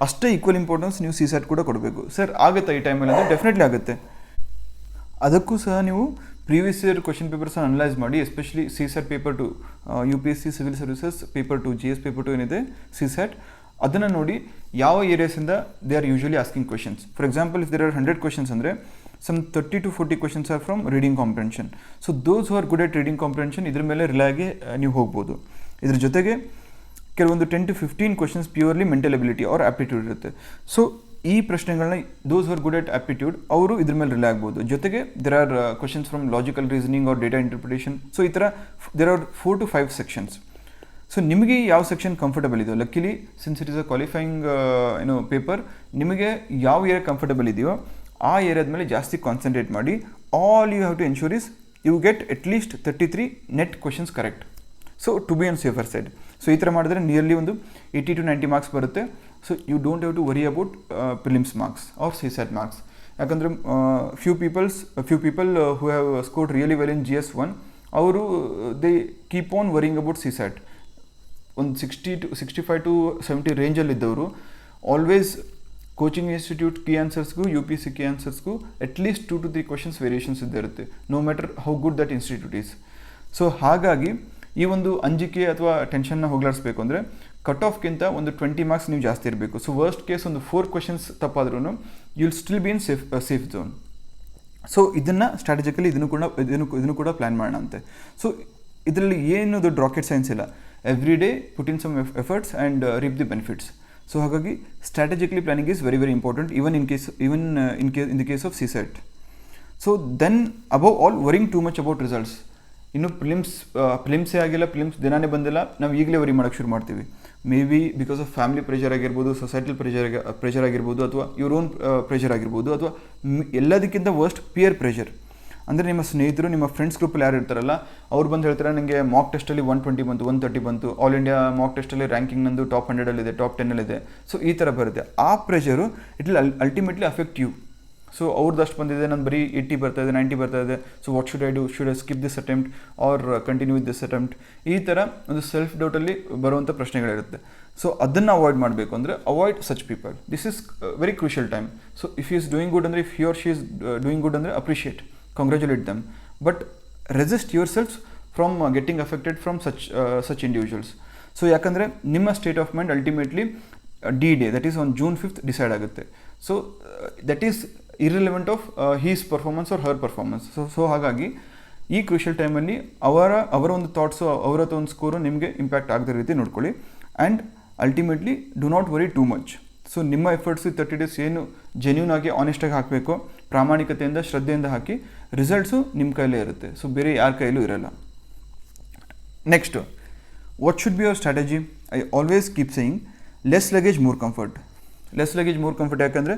ಅಷ್ಟೇ ಈಕ್ವಲ್ ಇಂಪಾರ್ಟೆನ್ಸ್ ನೀವು CSAT ಕೂಡ ಕೊಡಬೇಕು. ಸರ್ ಆಗುತ್ತೆ ಈ ಟೈಮಲ್ಲಿ ಅಂದರೆ ಡೆಫಿನೆಟ್ಲಿ ಆಗುತ್ತೆ. ಅದಕ್ಕೂ ಸಹ ನೀವು ಪ್ರೀವಿಯಸ್ ಇಯರ್ ಕ್ವಶನ್ ಪೇಪರ್ಸನ್ನು ಅನಲೈಸ್ ಮಾಡಿ, especially CSAT paper 2, UPSC civil services paper 2, GS paper 2 ಏನಿದೆ CSAT, ಅದನ್ನು ನೋಡಿ ಯಾವ ಏರಿಯಾಸಿಂದ they are usually asking questions. For example, if there are 100 questions ಅಂದರೆ some 30 to 40 questions are from reading comprehension. So those who are good at reading comprehension ಇದ್ರ ಮೇಲೆ relay ಆಗಿ ನೀವು ಹೋಗ್ಬೋದು. ಇದ್ರ ಜೊತೆಗೆ ಕೆಲವೊಂದು 10 to 15 questions purely mental ability or aptitude ಇರುತ್ತೆ. ಸೊ ಈ ಪ್ರಶ್ನೆಗಳನ್ನ those are good at aptitude ಅವರು ಇದ್ರ ಮೇಲೆ ರಿಲೇ ಆಗ್ಬೋದು. ಜೊತೆಗೆ there are questions from logical reasoning or data interpretation. So ಈ ಥರ there are 4 to 5 sections. So ನಿಮಗೆ ಯಾವ ಸೆಕ್ಷನ್ ಕಂಫರ್ಟಬಲ್ ಇದೆಯೋ, luckily since it is a qualifying paper, ನಿಮಗೆ ಯಾವ ಏರಿಯಾ ಕಂಫರ್ಟಬಲ್ ಇದೆಯೋ ಆ ಏರಿಯಾದ ಮೇಲೆ ಜಾಸ್ತಿ ಕಾನ್ಸಂಟ್ರೇಟ್ ಮಾಡಿ. All you have to ensure is you get at least 33 net questions correct. So to be on safer side. So ಈ ಥರ ಮಾಡಿದ್ರೆ ನಿಯರ್ಲಿ ಒಂದು 80 to 90 ಮಾರ್ಕ್ಸ್ ಬರುತ್ತೆ. So you don't have to worry about prelims marks or CSAT marks. ಯಾಕಂದರೆ few people who have scored really well in GS1 ಅವರು they keep on worrying about CSAT. ಒಂದು 65 to 70 ರೇಂಜಲ್ಲಿದ್ದವರು always coaching institute key ಆನ್ಸರ್ಸ್ಗೂ UPSC key ಆನ್ಸರ್ಸ್ಗೂ at least 2 to 3 questions variations ಇದ್ದಿರುತ್ತೆ, no matter how good that institute is. So ಹಾಗಾಗಿ ಈ ಒಂದು ಅಂಜಿಕೆ ಅಥವಾ ಟೆನ್ಷನ್ನ ಹೋಗ್ಲಾಡಿಸ್ಬೇಕು ಅಂದರೆ ಕಟ್ ಆಫ್ಗಿಂತ ಒಂದು 20 ಮಾರ್ಕ್ಸ್ ನೀವು ಜಾಸ್ತಿ ಇರಬೇಕು. ಸೊ ವರ್ಸ್ಟ್ ಕೇಸ್ ಒಂದು 4 ಕ್ವಶನ್ಸ್ ತಪ್ಪಾದ್ರೂ you will still be in safe zone. So ಇದನ್ನು ಸ್ಟ್ರಾಟಜಿಕಲಿ ಇದನ್ನು ಕೂಡ ಪ್ಲ್ಯಾನ್ ಮಾಡೋಣ ಅಂತೆ. ಸೊ ಇದರಲ್ಲಿ ಏನು ದೊಡ್ಡ ರಾಕೆಟ್ ಸೈನ್ಸ್ ಇಲ್ಲ. Every day put in some efforts and reap the benefits. So ಹಾಗಾಗಿ strategically planning is very important even in the case of CSAT. So then above all worrying too much about results. ಇನ್ನು ಪ್ರಿಲಿಮ್ಸೇ ಆಗಿಲ್ಲ, prelims ದಿನಾನೇ ಬಂದಿಲ್ಲ, ನಾವು ಈಗಲೇ worry ಮಾಡೋಕ್ಕೆ ಶುರು ಮಾಡ್ತೀವಿ. May be because of family pressure ಆಗಿರ್ಬೋದು, ಸೊಸೈಟಲ್ ಪ್ರೆಷರ್ ಆಗಿರ್ಬೋದು, ಅಥವಾ ಯುವರ್ ಓನ್ ಪ್ರೆಷರ್ ಆಗಿರ್ಬೋದು, ಅಥವಾ ಎಲ್ಲದಕ್ಕಿಂತ ವರ್ಸ್ಟ್ ಪಿಯರ್ ಪ್ರೆಷರ್. ಅಂದರೆ ನಿಮ್ಮ ಸ್ನೇಹಿತರು, ನಿಮ್ಮ ಫ್ರೆಂಡ್ಸ್ ಗ್ರೂಪಲ್ಲಿ ಯಾರು ಇರ್ತಾರಲ್ಲ ಅವ್ರು ಬಂದು ಹೇಳ್ತಾರೆ ನನಗೆ ಮಾಕ್ ಟೆಸ್ಟಲ್ಲಿ 120 ಬಂತು, 130 ಬಂತು, ಆಲ್ ಇಂಡಿಯಾ ಮಾಕ್ ಟೆಸ್ಟಲ್ಲಿ ರ್ಯಾಂಕಿಂಗ್ ನಂದು ಟಾಪ್ 100 ಟಾಪ್ 10 ಸೊ ಈ ಥರ ಬರುತ್ತೆ. ಆ pressure it will ultimately affect you. So ಅವ್ರದ್ದು ಅಷ್ಟು ಬಂದಿದೆ, ನಾನು ಬರೀ 80 ಬರ್ತಾ ಇದೆ, 90 ಬರ್ತಾ ಇದೆ, so what should I do, should I skip this attempt or continue with this attempt, ಈ ಥರ ಒಂದು ಸೆಲ್ಫ್ ಡೌಟಲ್ಲಿ ಬರುವಂಥ ಪ್ರಶ್ನೆಗಳಿರುತ್ತೆ. ಸೊ ಅದನ್ನು ಅವಾಯ್ಡ್ ಮಾಡಬೇಕು ಅಂದರೆ avoid such people. This is very crucial time. So if you is doing good ಅಂದರೆ, if you are she is doing good ಅಂದರೆ appreciate, congratulate them, but resist yourselves from getting affected from such individuals. So ಯಾಕಂದರೆ ನಿಮ್ಮ state of mind ultimately D-Day, that is on June 5th decide ಆಗುತ್ತೆ. So that is irrelevant of his performance or her performance. So ಹಾಗಾಗಿ ಈ crucial ಟೈಮಲ್ಲಿ ಅವರ ಒಂದು thoughts, ಅವರ ಒಂದು ಸ್ಕೋರು ನಿಮಗೆ ಇಂಪ್ಯಾಕ್ಟ್ ಆಗದ ರೀತಿ ನೋಡ್ಕೊಳ್ಳಿ. And ultimately do not worry too much. So ನಿಮ್ಮ ಎಫರ್ಟ್ಸು 30 days ಏನು ಜೆನ್ಯೂನ್ ಆಗಿ ಆನೆಸ್ಟಾಗಿ ಹಾಕಬೇಕು, ಪ್ರಾಮಾಣಿಕತೆಯಿಂದ ಶ್ರದ್ಧೆಯಿಂದ ಹಾಕಿ, ರಿಸಲ್ಟ್ಸು ನಿಮ್ಮ ಕೈಲೇ ಇರುತ್ತೆ. ಸೊ ಬೇರೆ ಯಾರ ಕೈಲೂ ಇರಲ್ಲ. Next, what should be your strategy? I always keep saying less luggage more comfort. Less luggage more comfort ಯಾಕಂದರೆ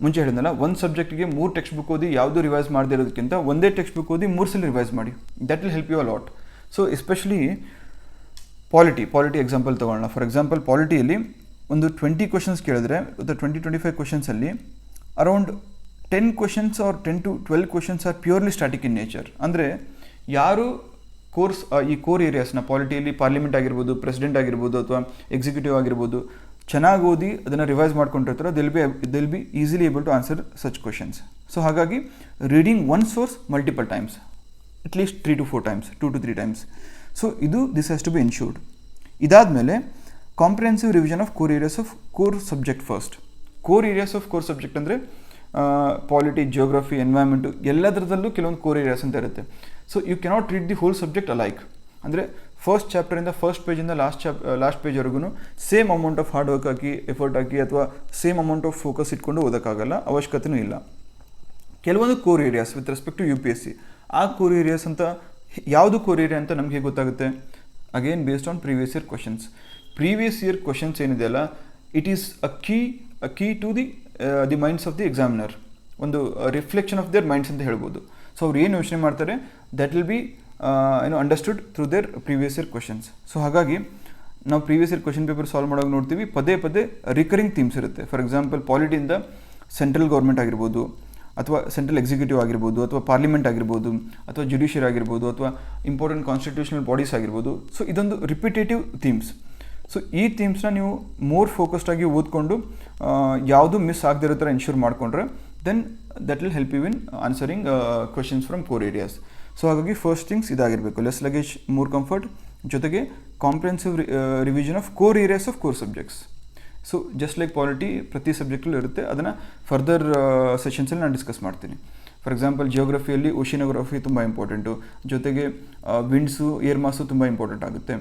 ಮುಂಚೆ ಹೇಳಿದ್ನಲ್ಲ, ಒಂದು ಸಬ್ಜೆಕ್ಟಿಗೆ 3 ಟೆಕ್ಸ್ಟ್ ಬುಕ್ ಓದಿ ಯಾವುದೂ ರಿವೈಸ್ ಮಾಡದೇ ಇರೋದಕ್ಕಿಂತ ಒಂದೇ ಟೆಕ್ಸ್ಟ್ ಬುಕ್ ಓದಿ 3 ಸಲ ರಿವೈಸ್ ಮಾಡಿ. That will help you a lot. So especially polity example ತೊಗೊಳ್ಳೋಣ. ಫಾರ್ ಎಕ್ಸಾಂಪಲ್ ಪಾಲಿಟಿಯಲ್ಲಿ ಒಂದು 20 ಕ್ವಶನ್ಸ್ ಕೇಳಿದ್ರೆ, 20-25 ಕ್ವಶನ್ಸಲ್ಲಿ around 10 questions or 10 to 12 questions are purely static in nature. ಅಂದರೆ ಯಾರು ಈ ಕೋರ್ ಏರಿಯಾಸ್ನ ಪಾಲಿಟಿಯಲ್ಲಿ ಪಾರ್ಲಿಮೆಂಟ್ ಆಗಿರ್ಬೋದು, ಪ್ರೆಸಿಡೆಂಟ್ ಆಗಿರ್ಬೋದು, ಅಥವಾ ಎಕ್ಸಿಕ್ಯೂಟಿವ್ ಆಗಿರ್ಬೋದು ಚೆನ್ನಾಗಿ ಓದಿ ಅದನ್ನು ರಿವೈಸ್ ಮಾಡ್ಕೊಂಡಿರ್ತಾರೆ, they'll be easily able to answer such questions. So ಹಾಗಾಗಿ reading one source multiple times, at least 3 to 4 times, 2 to 3 times. So this has to be insured. ಇದಾದಮೇಲೆ comprehensive revision of core areas of core subject first. Core areas of core subject ಅಂದರೆ polity, geography, environment ಎಲ್ಲದರಲ್ಲೂ ಕೆಲವೊಂದು core areas ಅಂತ ಇರುತ್ತೆ. So you cannot read the whole subject alike. ಅಂದರೆ first ಚಾಪ್ಟರಿಂದ first ಪೇಜಿಂದ last ಪೇಜ್ವರೆಗೂ same amount of hard work ಹಾಕಿ, ಎಫರ್ಟ್ ಹಾಕಿ, ಅಥವಾ ಸೇಮ್ ಅಮೌಂಟ್ ಆಫ್ ಫೋಕಸ್ ಇಟ್ಕೊಂಡು ಓದೋಕ್ಕಾಗಲ್ಲ, ಅವಶ್ಯಕತೆಯೂ ಇಲ್ಲ. ಕೆಲವೊಂದು core areas with respect to UPSC, ಆ ಕೋರ್ ಏರಿಯಾಸ್ ಅಂತ ಯಾವುದು ಕೋರ್ ಏರಿಯಾ ಅಂತ ನಮಗೆ ಹೇಗೆ ಗೊತ್ತಾಗುತ್ತೆ? Again based on previous year questions. Previous year questions ಏನಿದೆಯಲ್ಲ, it is a key to the minds of the examiner, ಒಂದು ರಿಫ್ಲೆಕ್ಷನ್ ಆಫ್ ದೇರ್ ಮೈಂಡ್ಸ್ ಅಂತ ಹೇಳ್ಬೋದು. ಸೊ ಅವ್ರು ಏನು ಯೋಚನೆ ಮಾಡ್ತಾರೆ, that will be understood through their previous year questions. So ಹಾಗಾಗಿ ನಾವು previous year question paper solve ಮಾಡೋಕೆ ನೋಡ್ತೀವಿ, ಪದೇ ರಿಕರಿಂಗ್ ಥೀಮ್ಸ್ ಇರುತ್ತೆ. ಫಾರ್ ಎಕ್ಸಾಂಪಲ್ ಪಾಲಿಟಿಯಿಂದ ಸೆಂಟ್ರಲ್ ಗೌರ್ಮೆಂಟ್ ಆಗಿರ್ಬೋದು, ಅಥವಾ ಸೆಂಟ್ರಲ್ ಎಕ್ಸಿಕ್ಯೂಟಿವ್ ಆಗಿರ್ಬೋದು, ಅಥವಾ ಪಾರ್ಲಿಮೆಂಟ್ ಆಗಿರ್ಬೋದು, ಅಥವಾ ಜುಡಿಷಿಯರಿ ಆಗಿರ್ಬೋದು, ಅಥವಾ ಇಂಪಾರ್ಟೆಂಟ್ ಕಾನ್ಸ್ಟಿಟ್ಯೂಷನಲ್ ಬಾಡೀಸ್ ಆಗಿರ್ಬೋದು. ಸೊ ಇದೊಂದು ರಿಪಿಟೇಟಿವ್ ಥೀಮ್ಸ್. ಸೊ ಈ ಥೀಮ್ಸ್ನ ನೀವು ಮೋರ್ ಫೋಕಸ್ಡ್ ಆಗಿ ಓದ್ಕೊಂಡು ಯಾವುದು ಮಿಸ್ ಆಗದಿರೋ ಥರ ಎನ್ಶೂರ್ ಮಾಡಿಕೊಂಡ್ರೆ then that will help you in answering questions from core areas. So ಹಾಗಾಗಿ ಫಸ್ಟ್ ಥಿಂಗ್ಸ್ ಇದಾಗಿರಬೇಕು, ಲೆಸ್ ಲಗೇಜ್ ಮೋರ್ ಕಂಫರ್ಟ್, ಜೊತೆಗೆ comprehensive revision of core areas of core subjects. So just like polity ಪ್ರತಿ ಸಬ್ಜೆಕ್ಟಲ್ಲೂ ಇರುತ್ತೆ, ಅದನ್ನು further ಸೆಷನ್ಸಲ್ಲಿ ನಾನು discuss ಮಾಡ್ತೀನಿ. For example ಜಿಯೋಗ್ರಫಿಯಲ್ಲಿ ಓಷಿನೋಗ್ರಫಿ ತುಂಬ ಇಂಪಾರ್ಟೆಂಟು, ಜೊತೆಗೆ ವಿಂಡ್ಸು, ಏರ್ ಮಾಸು ತುಂಬ ಇಂಪಾರ್ಟೆಂಟ್ ಆಗುತ್ತೆ.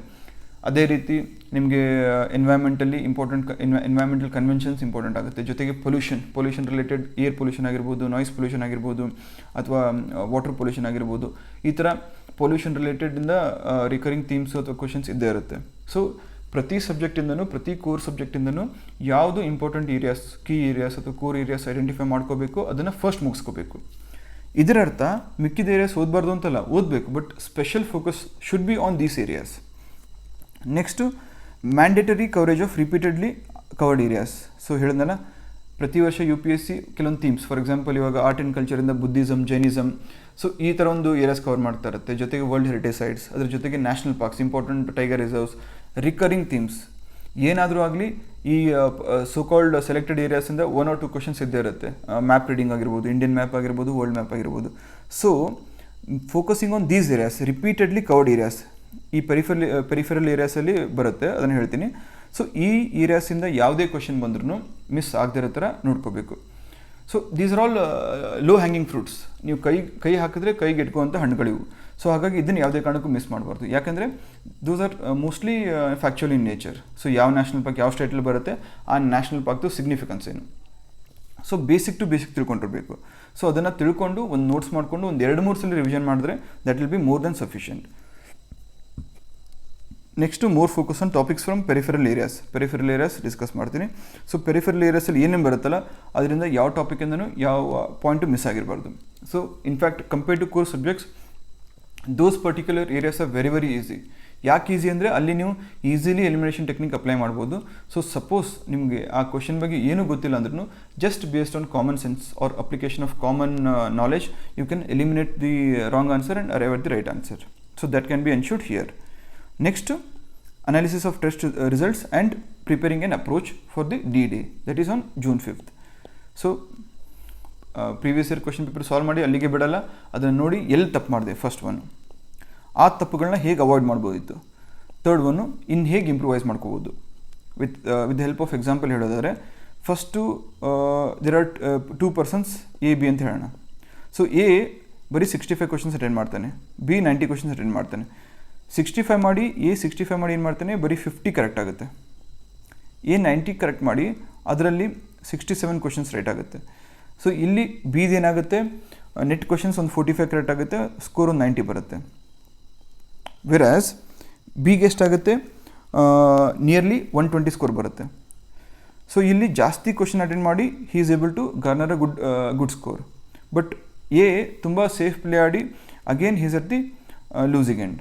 ಅದೇ ರೀತಿ ನಿಮಗೆ ಎನ್ವೈರ್ಮೆಂಟಲ್ಲಿ ಎನ್ವೈರ್ಮೆಂಟಲ್ ಕನ್ವೆನ್ಷನ್ಸ್ ಇಂಪಾರ್ಟೆಂಟ್ ಆಗುತ್ತೆ. ಜೊತೆಗೆ ಪೊಲ್ಯೂಷನ್ ರಿಲೇಟೆಡ್ ಏರ್ ಪೊಲ್ಯೂಷನ್ ಆಗಿರ್ಬೋದು, ನಾಯ್ಸ್ ಪೊಲ್ಯೂಷನ್ ಆಗಿರ್ಬೋದು, ಅಥವಾ ವಾಟರ್ ಪೊಲ್ಯೂಷನ್ ಆಗಿರ್ಬೋದು. ಈ ಥರ ಪೊಲ್ಯೂಷನ್ ರಿಲೇಟೆಡಿಂದ ರಿಕರಿಂಗ್ ಥೀಮ್ಸು ಅಥವಾ ಕ್ವಶನ್ಸ್ ಇದ್ದೇ ಇರುತ್ತೆ. ಸೊ ಪ್ರತಿ ಸಬ್ಜೆಕ್ಟಿಂದನೂ, ಪ್ರತಿ ಕೋರ್ ಸಬ್ಜೆಕ್ಟಿಂದನೂ ಯಾವುದು ಇಂಪಾರ್ಟೆಂಟ್ ಏರಿಯಾಸ್, ಕೀ ಏರಿಯಾಸ್ ಅಥವಾ ಕೋರ್ ಏರಿಯಾಸ್ ಐಡೆಂಟಿಫೈ ಮಾಡ್ಕೋಬೇಕು, ಅದನ್ನು ಫಸ್ಟ್ ಮುಗಿಸ್ಕೋಬೇಕು. ಇದರ ಅರ್ಥ ಮಿಕ್ಕಿದ ಏರಿಯಾಸ್ ಓದಬಾರ್ದು ಅಂತಲ್ಲ, ಓದಬೇಕು, but special focus should be on these areas. Next mandatory coverage of repeatedly covered areas. So ಹೇಳಿದ್ನಲ್ಲ, ಪ್ರತಿ ವರ್ಷ UPSC ಕೆಲವೊಂದು ಥೀಮ್ಸ್, ಫಾರ್ ಎಕ್ಸಾಂಪಲ್ ಇವಾಗ ಆರ್ಟ್ ಆ್ಯಂಡ್ ಕಲ್ಚರಿಂದ ಬುದ್ಧಿಸಮ್, ಜೈನಿಸಮ್, ಸೊ ಈ ಥರ ಒಂದು ಏರಿಯಾಸ್ ಕವರ್ ಮಾಡ್ತಾ ಇರುತ್ತೆ. ಜೊತೆಗೆ ವರ್ಲ್ಡ್ ಹೆರಿಟೇಜ್ ಸೈಟ್ಸ್, ಅದ್ರ ಜೊತೆಗೆ national parks, important tiger reserves, recurring themes. ಏನಾದರೂ ಆಗಲಿ ಈ ಸೋಕಾಲ್ಡ್ ಸೆಲೆಕ್ಟೆಡ್ ಏರಿಯಾಸಿಂದ 1 or 2 ಕ್ವಶನ್ಸ್ ಇದ್ದೇ ಇರುತ್ತೆ. ಮ್ಯಾಪ್ ರೀಡಿಂಗ್ ಆಗಿರ್ಬೋದು, ಇಂಡಿಯನ್ ಮ್ಯಾಪ್ ಆಗಿರ್ಬೋದು, ವರ್ಲ್ಡ್ ಮ್ಯಾಪ್ ಆಗಿರ್ಬೋದು. So focusing on these areas, repeatedly covered areas, ಈ ಪೆರಿಫೆರಲ್ ಏರಿಯಾಸಲ್ಲಿ ಬರುತ್ತೆ, ಅದನ್ನು ಹೇಳ್ತೀನಿ. ಸೊ ಈ ಏರಿಯಾಸಿಂದ ಯಾವುದೇ ಕ್ವಶನ್ ಬಂದ್ರೂ ಮಿಸ್ ಆಗದಿರೋ ಥರ ನೋಡ್ಕೋಬೇಕು. So these are all low hanging fruits. ನೀವು ಕೈ ಹಾಕಿದ್ರೆ ಕೈಗೆ ಇಟ್ಕೋವಂಥ ಹಣ್ಣುಗಳಿವು. ಸೊ ಹಾಗಾಗಿ ಇದನ್ನು ಯಾವುದೇ ಕಾರಣಕ್ಕೂ ಮಿಸ್ ಮಾಡಬಾರ್ದು. ಯಾಕಂದರೆ those are mostly factual in nature. So ಯಾವ ನ್ಯಾಷನಲ್ ಪಾರ್ಕ್ ಯಾವ ಸ್ಟೇಟಲ್ಲಿ ಬರುತ್ತೆ, ಆ ನ್ಯಾಷನಲ್ ಪಾರ್ಕ್ದು ಸಿಗ್ನಿಫಿಕೆನ್ಸ್ ಏನು. ಸೊ ಬೇಸಿಕ್ ಟು ಬೇಸಿಕ್ ತಿಳ್ಕೊಂಡಿರಬೇಕು. ಸೊ ಅದನ್ನು ತಿಳ್ಕೊಂಡು ಒಂದು ನೋಟ್ಸ್ ಮಾಡಿಕೊಂಡು ಒಂದು 2-3 ಸಲ ರಿವಿಷನ್ ಮಾಡಿದ್ರೆ that will be more than sufficient. Next more focus on topics from peripheral areas. Peripheral areas discuss ಮಾಡ್ತೀನಿ. ಸೊ ಪೆರಿಫೆರಲ್ ಏರಿಯಾಸಲ್ಲಿ ಏನೇನು ಬರುತ್ತಲ್ಲ ಅದರಿಂದ ಯಾವ ಟಾಪಿಕಿಂದನೂ ಯಾವ ಪಾಯಿಂಟು ಮಿಸ್ ಆಗಿರಬಾರ್ದು. So in fact compared to core subjects those particular areas are very very easy. ಯಾಕೆ ಈಸಿ ಅಂದರೆ ಅಲ್ಲಿ ನೀವು ಈಸಿಲಿ ಎಲಿಮಿನೇಷನ್ ಟೆಕ್ನಿಕ್ ಅಪ್ಲೈ ಮಾಡ್ಬೋದು. ಸೊ ಸಪೋಸ್ ನಿಮಗೆ ಆ ಕ್ವಶನ್ ಬಗ್ಗೆ ಏನೂ ಗೊತ್ತಿಲ್ಲ ಅಂದ್ರೂ just based on common sense or application of common knowledge you can eliminate the wrong answer and arrive at the right answer. So that can be ensured here. Next, analysis of test results and preparing an approach for the D-Day, that is on June 5th. So, previous year question paper solve ಮಾಡಿ ಅಲ್ಲಿಗೆ ಬಿಡಲ್ಲ, ಅದನ್ನು ನೋಡಿ ಎಲ್ಲಿ ತಪ್ಪು ಮಾಡಿದೆ first one, ಆ ತಪ್ಪುಗಳನ್ನ ಹೇಗೆ ಅವಾಯ್ಡ್ ಮಾಡ್ಬೋದಿತ್ತು. ಥರ್ಡ್ ಒನ್ನು ಇನ್ನು ಹೇಗೆ ಇಂಪ್ರೂವೈಸ್ ಮಾಡ್ಕೋಬೋದು with the help of example ಹೇಳೋದಾದರೆ, first there are 2 persons A B ಅಂತ ಹೇಳೋಣ. ಸೊ A ಬರೀ 65 ಕ್ವಶನ್ಸ್ ಅಟೆಂಡ್ ಮಾಡ್ತಾನೆ, B 90 ಕ್ವಶನ್ಸ್ ಅಟೆಂಡ್ ಮಾಡ್ತಾನೆ. 65 ಮಾಡಿ A 65 ಮಾಡಿ ಏನು ಮಾಡ್ತಾನೆ, ಬರೀ 50 ಕರೆಕ್ಟ್ ಆಗುತ್ತೆ. A 90 ಕರೆಕ್ಟ್ ಮಾಡಿ ಅದರಲ್ಲಿ 67 ಕ್ವಶನ್ಸ್ ರೈಟ್ ಆಗುತ್ತೆ. ಸೊ ಇಲ್ಲಿ ಬಿದು ಏನಾಗುತ್ತೆ, ನೆಟ್ ಕ್ವಶನ್ಸ್ ಒಂದು 45 ಕರೆಕ್ಟ್ ಆಗುತ್ತೆ, ಸ್ಕೋರ್ ಒಂದು 90 ಬರುತ್ತೆ. ವೆರಾಸ್ ಬಿಗೆ ಎಷ್ಟಾಗುತ್ತೆ, ನಿಯರ್ಲಿ 120 ಸ್ಕೋರ್ ಬರುತ್ತೆ. ಸೊ ಇಲ್ಲಿ ಜಾಸ್ತಿ ಕ್ವಶನ್ ಅಟೆಂಡ್ ಮಾಡಿ he is able to garner a good score. But a ತುಂಬ ಸೇಫ್ ಪ್ಲೇ ಆಡಿ again he's at the losing end.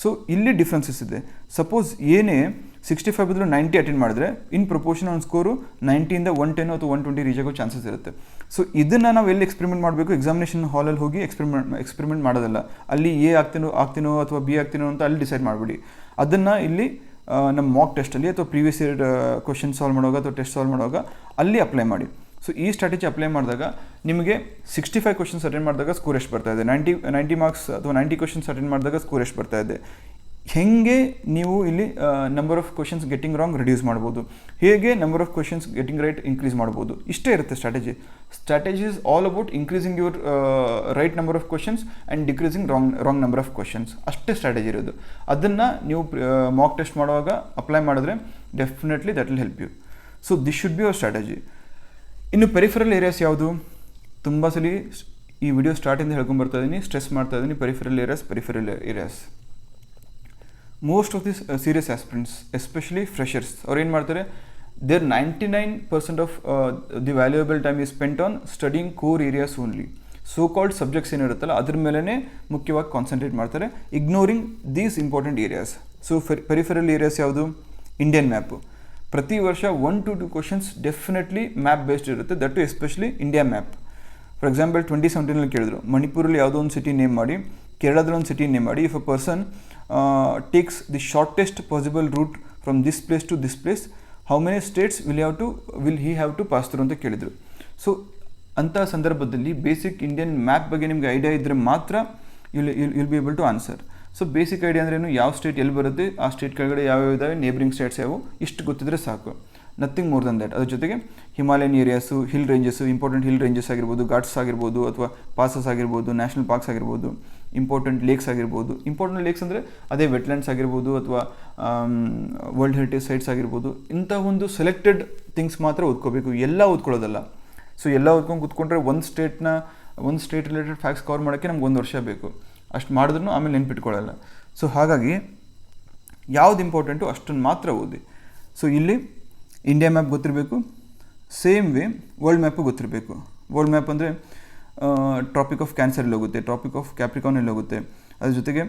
So ಇಲ್ಲಿ ಡಿಫ್ರೆನ್ಸಸ್ ಇದೆ. ಸಪೋಸ್ ಏನೇ 65 ಬದಲು 90 ಅಟೆಂಡ್ ಮಾಡಿದ್ರೆ ಇನ್ ಪ್ರಪೋರ್ಷನ್ ಒಂದು ಸ್ಕೋರು 90ಇಂದ 110 ಅಥವಾ 120 ರೀಚ್ ಆಗೋ ಚಾನ್ಸಸ್ ಇರುತ್ತೆ. ಸೊ ಇದನ್ನು ನಾವು ಎಲ್ಲಿ ಎಕ್ಸ್ಪೆರಿಮೆಂಟ್ ಮಾಡಬೇಕು, ಎಕ್ಸಾಮಿನೇಷನ್ ಹಾಲಲ್ಲಿ ಹೋಗಿ ಎಕ್ಸ್ಪೆರಿಮೆಂಟ್ ಮಾಡೋದಲ್ಲ. ಅಲ್ಲಿ ಎ ಆಗ್ತೀನೋ ಅಥವಾ ಬಿ ಆಗ್ತೀನೋ ಅಂತ ಅಲ್ಲಿ ಡಿಸೈಡ್ ಮಾಡಿಬಿಡಿ. ಅದನ್ನು ಇಲ್ಲಿ ನಮ್ಮ ಮಾಕ್ ಟೆಸ್ಟಲ್ಲಿ ಅಥವಾ ಪ್ರೀವಿಯಸ್ ಇಯರ್ ಕ್ವಶನ್ ಸಾಲ್ವ್ ಮಾಡುವಾಗ ಅಥವಾ ಟೆಸ್ಟ್ ಸಾಲ್ವ್ ಮಾಡುವಾಗ ಅಲ್ಲಿ ಅಪ್ಲೈ ಮಾಡಿ. ಸೊ ಈ ಸ್ಟ್ರಾಟಜಿ ಅಪ್ಲೈ ಮಾಡಿದಾಗ ನಿಮಗೆ 65 ಕ್ವಶನ್ಸ್ ಅಟೆಂಡ್ ಮಾಡಿದಾಗ ಸ್ಕೋರ್ ಎಷ್ಟು ಬರ್ತಾ ಇದೆ, 90 ಮಾರ್ಕ್ಸ್ ಅಥವಾ 90 ಕ್ವಶನ್ಸ್ ಅಟೆಂಡ್ ಮಾಡಿದಾಗ ಸ್ಕೋರ್ ಎಷ್ಟು ಬರ್ತಾ ಇದೆ, ಹೇಗೆ ನೀವು ಇಲ್ಲಿ number of questions getting wrong reduce ಮಾಡ್ಬೋದು, ಹೇಗೆ number of questions getting right increase ಮಾಡ್ಬೋದು. ಇಷ್ಟೇ ಇರುತ್ತೆ strategy. Strategy is all about increasing your right number of questions and decreasing wrong number of questions. ಅಷ್ಟೇ ಸ್ಟ್ರಾಟಜಿ ಇರೋದು. ಅದನ್ನು ನೀವು ಮಾಕ್ ಟೆಸ್ಟ್ ಮಾಡುವಾಗ ಅಪ್ಲೈ ಮಾಡಿದ್ರೆ definitely that will help you. So this should be your strategy. ಇನ್ನು peripheral areas ಯಾವುದು, ತುಂಬ ಸಲ ಈ ವಿಡಿಯೋ ಸ್ಟಾರ್ಟಿಂದ ಹೇಳ್ಕೊಂಬರ್ತಾ ಇದ್ದೀನಿ, ಸ್ಟ್ರೆಸ್ ಮಾಡ್ತಾ ಇದ್ದೀನಿ, peripheral areas. Most of this serious aspirants especially freshers ಅವ್ರು ಏನು ಮಾಡ್ತಾರೆ, their 99% of the valuable time is spent on studying core areas only. So called subjects ಏನಿರುತ್ತಲ್ಲ ಅದ್ರ ಮೇಲೇ ಮುಖ್ಯವಾಗಿ ಕಾನ್ಸಂಟ್ರೇಟ್ ಮಾಡ್ತಾರೆ, ignoring these important areas. So peripheral areas ಯಾವುದು, Indian map. ಪ್ರತಿ ವರ್ಷ 1 to 2 questions definitely map based ಇರುತ್ತೆ, that too especially India map. For example 2017 ಕೇಳಿದ್ರು, ಮಣಿಪುರಲ್ಲಿ ಯಾವುದೋ ಒಂದು ಸಿಟಿ ನೇಮ್ ಮಾಡಿ, ಕೇರಳದಲ್ಲಿ ಒಂದು ಸಿಟಿ ನೇಮ್ ಮಾಡಿ, if a person takes the shortest possible route from this place to this place, how many states will he have to pass through ಅಂತ ಕೇಳಿದರು. So ಅಂಥ ಸಂದರ್ಭದಲ್ಲಿ ಬೇಸಿಕ್ ಇಂಡಿಯನ್ ಮ್ಯಾಪ್ ಬಗ್ಗೆ ನಿಮಗೆ ಐಡಿಯಾ ಇದ್ದರೆ ಮಾತ್ರ you'll be able to answer. So basic idea ಅಂದ್ರೇನು, ಯಾವ ಸ್ಟೇಟ್ ಎಲ್ಲಿ ಬರುತ್ತೆ, ಆ ಸ್ಟೇಟ್ ಕೆಳಗಡೆ ಯಾವ್ಯಾವ ಇದ್ದಾವೆ, ನೇಬರಿಂಗ್ ಸ್ಟೇಟ್ಸ್ ಯಾವು, ಇಷ್ಟು ಗೊತ್ತಿದ್ರೆ ಸಾಕು, ನಥಿಂಗ್ ಮೋರ್ ದನ್ ದ್ಯಾಟ್. ಅದ್ರ ಜೊತೆಗೆ Himalayan areas, hill ranges, important hill ranges ಆಗಿರ್ಬೋದು, ಘಾಟ್ಸ್ ಆಗಿರ್ಬೋದು ಅಥವಾ ಪಾಸಸ್ ಆಗಿರ್ಬೋದು, ನ್ಯಾಷನಲ್ ಪಾರ್ಕ್ಸ್ ಆಗಿರ್ಬೋದು, ಇಂಪಾರ್ಟೆಂಟ್ ಲೇಕ್ಸ್ ಆಗಿರ್ಬೋದು. ಇಂಪಾರ್ಟೆಂಟ್ ಲೇಕ್ಸ್ ಅಂದರೆ ಅದೇ ವೆಟ್ಲ್ಯಾಂಡ್ಸ್ ಆಗಿರ್ಬೋದು ಅಥವಾ ವರ್ಲ್ಡ್ ಹೆರಿಟೇಜ್ ಸೈಟ್ಸ್ ಆಗಿರ್ಬೋದು. ಇಂಥ ಒಂದು ಸೆಲೆಕ್ಟೆಡ್ ಥಿಂಗ್ಸ್ ಮಾತ್ರ ಓದ್ಕೋಬೇಕು, ಎಲ್ಲ ಓದ್ಕೊಳ್ಳೋದಲ್ಲ. ಸೊ ಎಲ್ಲ ಓದ್ಕೊಂಡು ಕೂತ್ಕೊಂಡ್ರೆ ಒಂದು ಸ್ಟೇಟ್ ರಿಲೇಟೆಡ್ ಫ್ಯಾಕ್ಟ್ಸ್ ಕವರ್ ಮಾಡೋಕ್ಕೆ ನಮ್ಗೆ 1 ವರ್ಷ ಬೇಕು. ಅಷ್ಟು ಮಾಡಿದ್ರೂ ಆಮೇಲೆ ನೆನ್ಪಿಟ್ಕೊಳ್ಳಲ್ಲ. ಸೊ ಹಾಗಾಗಿ ಯಾವ್ದು ಇಂಪಾರ್ಟೆಂಟು ಅಷ್ಟನ್ನು ಮಾತ್ರ ಓದಿ. ಸೊ ಇಲ್ಲಿ ಇಂಡಿಯಾ ಮ್ಯಾಪ್ ಗೊತ್ತಿರಬೇಕು, ಸೇಮ್ ವೇ ವರ್ಲ್ಡ್ ಮ್ಯಾಪು ಗೊತ್ತಿರಬೇಕು. ವರ್ಲ್ಡ್ ಮ್ಯಾಪ್ ಅಂದರೆ ಟ್ರಾಪಿಕ್ ಆಫ್ ಕ್ಯಾನ್ಸರಲ್ಲಿ ಹೋಗುತ್ತೆ, ಟ್ರಾಪಿಕ್ ಆಫ್ ಕ್ಯಾಪ್ರಿಕಾನಲ್ಲಿ ಹೋಗುತ್ತೆ, ಅದ್ರ ಜೊತೆಗೆ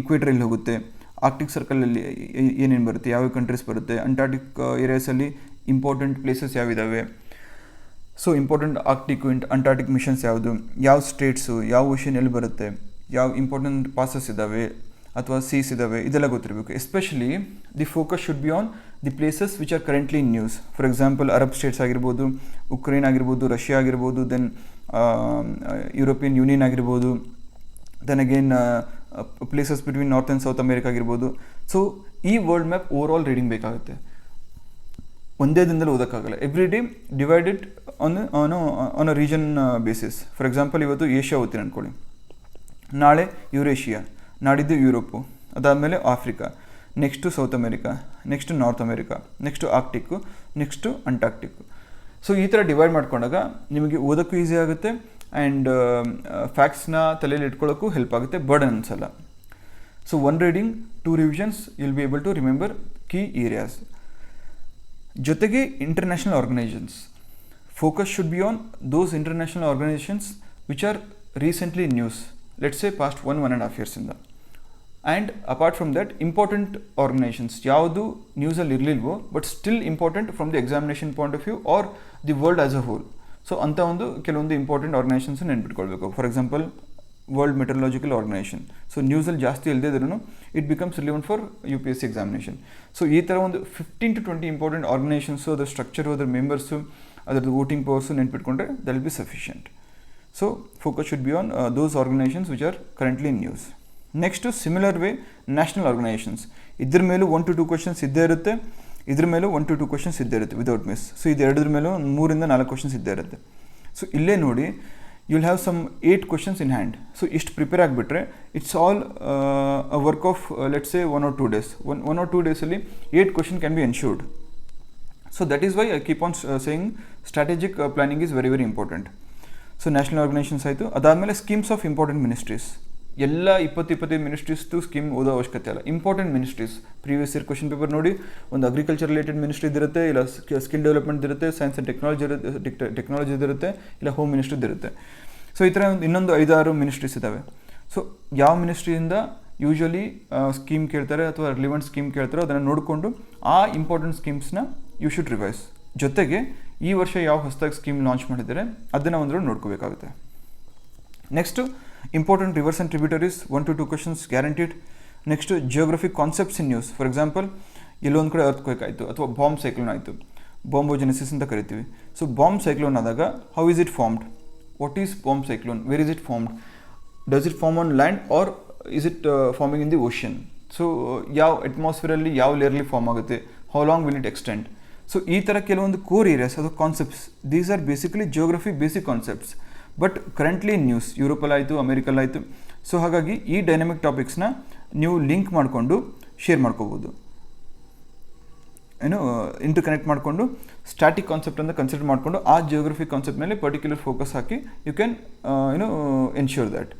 ಇಕ್ವೇಟರಲ್ಲಿ ಹೋಗುತ್ತೆ, ಆರ್ಕ್ಟಿಕ್ ಸರ್ಕಲಲ್ಲಿ ಏನೇನು ಬರುತ್ತೆ, ಯಾವ ಕಂಟ್ರೀಸ್ ಬರುತ್ತೆ, ಅಂಟಾರ್ಟಿಕ್ ಏರಿಯಾಸಲ್ಲಿ ಇಂಪಾರ್ಟೆಂಟ್ ಪ್ಲೇಸಸ್ ಯಾವಿದ್ದಾವೆ, so important Arctic Antarctic missions ಯಾವುದು, ಯಾವ ಸ್ಟೇಟ್ಸು, ಯಾವ ಓಷನ್ ಎಲ್ಲಿ ಬರುತ್ತೆ, ಯಾವ ಇಂಪಾರ್ಟೆಂಟ್ ಪಾಸಸ್ ಇದ್ದಾವೆ ಅಥವಾ ಸೀಸ್ ಇದ್ದಾವೆ, ಇದೆಲ್ಲ ಗೊತ್ತಿರಬೇಕು. Especially the focus should be on the places which are currently in news. For example Arab states ಆಗಿರ್ಬೋದು, ಉಕ್ರೇನ್ ಆಗಿರ್ಬೋದು, ರಷ್ಯಾ ಆಗಿರ್ಬೋದು, ದೆನ್ ಯುರೋಪಿಯನ್ ಯೂನಿಯನ್ ಆಗಿರ್ಬೋದು, then again places between north and south America ಆಗಿರ್ಬೋದು. So ಈ world map over all reading ಬೇಕಾಗುತ್ತೆ, ಒಂದೇ ದಿನದಲ್ಲಿ ಓದೋಕ್ಕಾಗಲ್ಲ. Every day divided on a region basis. For example ಇವತ್ತು ಏಷ್ಯಾ ಓದ್ತೀನಿ ಅಂದ್ಕೊಳ್ಳಿ, ನಾಳೆ ಯುರೇಷಿಯಾ, ನಾಡಿದ್ದು ಯುರೋಪು, ಅದಾದಮೇಲೆ Africa, next south America, next north America, next Arctic, next Antarctic. So ಈ ಥರ ಡಿವೈಡ್ ಮಾಡ್ಕೊಂಡಾಗ ನಿಮಗೆ ಓದೋಕ್ಕೂ ಈಸಿ ಆಗುತ್ತೆ ಆ್ಯಂಡ್ ಫ್ಯಾಕ್ಟ್ಸ್ನ ತಲೆಯಲ್ಲಿ ಇಟ್ಕೊಳ್ಳೋಕ್ಕೂ ಹೆಲ್ಪ್ ಆಗುತ್ತೆ, ಬರ್ಡನ್ ಅನ್ಸಲ್ಲ. So one reading, 2 revisions, will be able to remember key areas. ಜೊತೆಗೆ international organisations, focus should be on those international organisations which are recently in news, let's say past 1.5 ಇಯರ್ಸಿಂದ. And apart from that important organisations ಯಾವುದು ನ್ಯೂಸಲ್ಲಿ ಇರಲಿಲ್ವೋ but still important from the examination point of view or the world as a whole. So ಅಂಥ ಕೆಲವೊಂದು important organisations ನೆನ್ಪಿಟ್ಕೊಳ್ಬೇಕು. For example world meteorological organisation. So ನ್ಯೂಸಲ್ಲಿ ಜಾಸ್ತಿ ಇಲ್ಲದೇ ಇದ್ರೂ it becomes relevant for UPSC examination. So ಈ ಥರ ಒಂದು 15 to 20 important organisations, ಅದರ ಸ್ಟ್ರಕ್ಚರು, ಅದರ ಮೆಂಬರ್ಸು, ಅದರದ್ದು ವೋಟಿಂಗ್ ಪವರ್ಸು ನೆನ್ಪಿಟ್ಕೊಂಡ್ರೆ that will be sufficient. So focus should be on those organizations which are currently in news. Next, similar way, national organizations. ಇದ್ರ ಮೇಲೂ 1 to 2 questions ಇದ್ದೇ ಇರುತ್ತೆ, ಇದ್ರ ಮೇಲೂ 1 to 2 questions ಇದ್ದೇ ಇರುತ್ತೆ ವಿದೌಟ್ ಮಿಸ್. ಸೊ ಇದು ಎರಡರ ಮೇಲೂ 3 to 4 questions ಇದ್ದೇ ಇರುತ್ತೆ. ಸೊ ಇಲ್ಲೇ ನೋಡಿ, you will have some 8 questions in hand. So ಇಷ್ಟು ಪ್ರಿಪೇರ್ ಆಗಿಬಿಟ್ರೆ it's all a work of let's say 1 or 2 days. 1 or 2 daysಲ್ಲಿ 8 questions can be ensured. So that is why I keep on saying strategic planning is very very important. So national organisations ಆಯಿತು. ಅದಾದಮೇಲೆ schemes of important ministries. ಎಲ್ಲ 20-25 ಮಿನಿಸ್ಟ್ರೀಸ್ದು scheme ಓದೋ ಅವಶ್ಯಕತೆ ಇಲ್ಲ. Important ministries, previous year question paper ನೋಡಿ, ಒಂದು agriculture related ministry ಇರುತ್ತೆ, ಇಲ್ಲ ಸ್ಕಿಲ್ ಡೆವಲಪ್ಮೆಂಟ್ ಇರುತ್ತೆ, ಸೈನ್ಸ್ ಆ್ಯಂಡ್ ಟೆಕ್ನಾಲಜಿ ಇರುತ್ತೆ, ಇಲ್ಲ ಹೋಮ್ ಮಿನಿಸ್ಟ್ರಿದ್ದು ಇರುತ್ತೆ. ಸೊ ಈ ಥರ ಇನ್ನೊಂದು 5-6 ಮಿನಿಸ್ಟ್ರೀಸ್ ಇದ್ದಾವೆ. ಸೊ ಯಾವ ಮಿನಿಸ್ಟ್ರಿಯಿಂದ ಯೂಶ್ವಲಿ ಸ್ಕೀಮ್ ಕೇಳ್ತಾರೆ ಅಥವಾ ರಿಲಿವೆಂಟ್ ಸ್ಕೀಮ್ ಕೇಳ್ತಾರೋ ಅದನ್ನು ನೋಡಿಕೊಂಡು ಆ ಇಂಪಾರ್ಟೆಂಟ್ ಸ್ಕೀಮ್ಸ್ನ ಯು ಶುಡ್ ರಿವೈಸ್. ಜೊತೆಗೆ ಈ ವರ್ಷ ಯಾವ ಹೊಸದಾಗಿ ಸ್ಕೀಮ್ ಲಾಂಚ್ ಮಾಡಿದ್ದಾರೆ ಅದನ್ನು ಒಂದು ನೋಡ್ಕೋಬೇಕಾಗುತ್ತೆ. Next important rivers and tributaries, 1 to 2 questions guaranteed. Next geographic concepts in news. For example ಎಲ್ಲೊಂದು ಕಡೆ ಅರ್ಥಕ್ವೇಕ್ ಆಯಿತು ಅಥವಾ ಬಾಂಬ್ ಸೈಕ್ಲೋನ್ ಆಯಿತು, ಬಾಂಬೋಜೆನೆಸಿಸ್ ಅಂತ ಕರಿತೀವಿ. ಸೊ ಬಾಂಬ್ ಸೈಕ್ಲೋನ್ ಆದಾಗ how is it formed, what is bomb cyclone, where is it formed, does it form on land or is it forming in the ocean. So ಯಾವ ಅಟ್ಮಾಸ್ಫಿಯರಲ್ಲಿ ಯಾವ ಲೇಯರ್ಲಿ form ಆಗುತ್ತೆ, how long will it extend. So ಈ ಥರ ಕೆಲವೊಂದು core areas ಅದು concepts, these are basically geography basic concepts, but currently in news, ಯುರೋಪಲ್ಲಾಯಿತು, ಅಮೇರಿಕಲ್ಲಾಯಿತು. ಸೊ ಹಾಗಾಗಿ ಈ ಡೈನಮಿಕ್ ಟಾಪಿಕ್ಸ್ನ ನೀವು ಲಿಂಕ್ ಮಾಡಿಕೊಂಡು ಶೇರ್ ಮಾಡ್ಕೋಬೋದು, ಇಂಟರ್ ಕನೆಕ್ಟ್ ಮಾಡಿಕೊಂಡು ಸ್ಟ್ಯಾಟಿಕ್ ಕಾನ್ಸೆಪ್ಟ್ ಅಂತ ಕನ್ಸಿಡರ್ ಮಾಡಿಕೊಂಡು ಆ ಜಿಯೋಗ್ರಫಿಕ್ ಕಾನ್ಸೆಪ್ಟ್ ಮೇಲೆ ಪರ್ಟಿಕ್ಯುಲರ್ ಫೋಕಸ್ ಹಾಕಿ you can ensure that.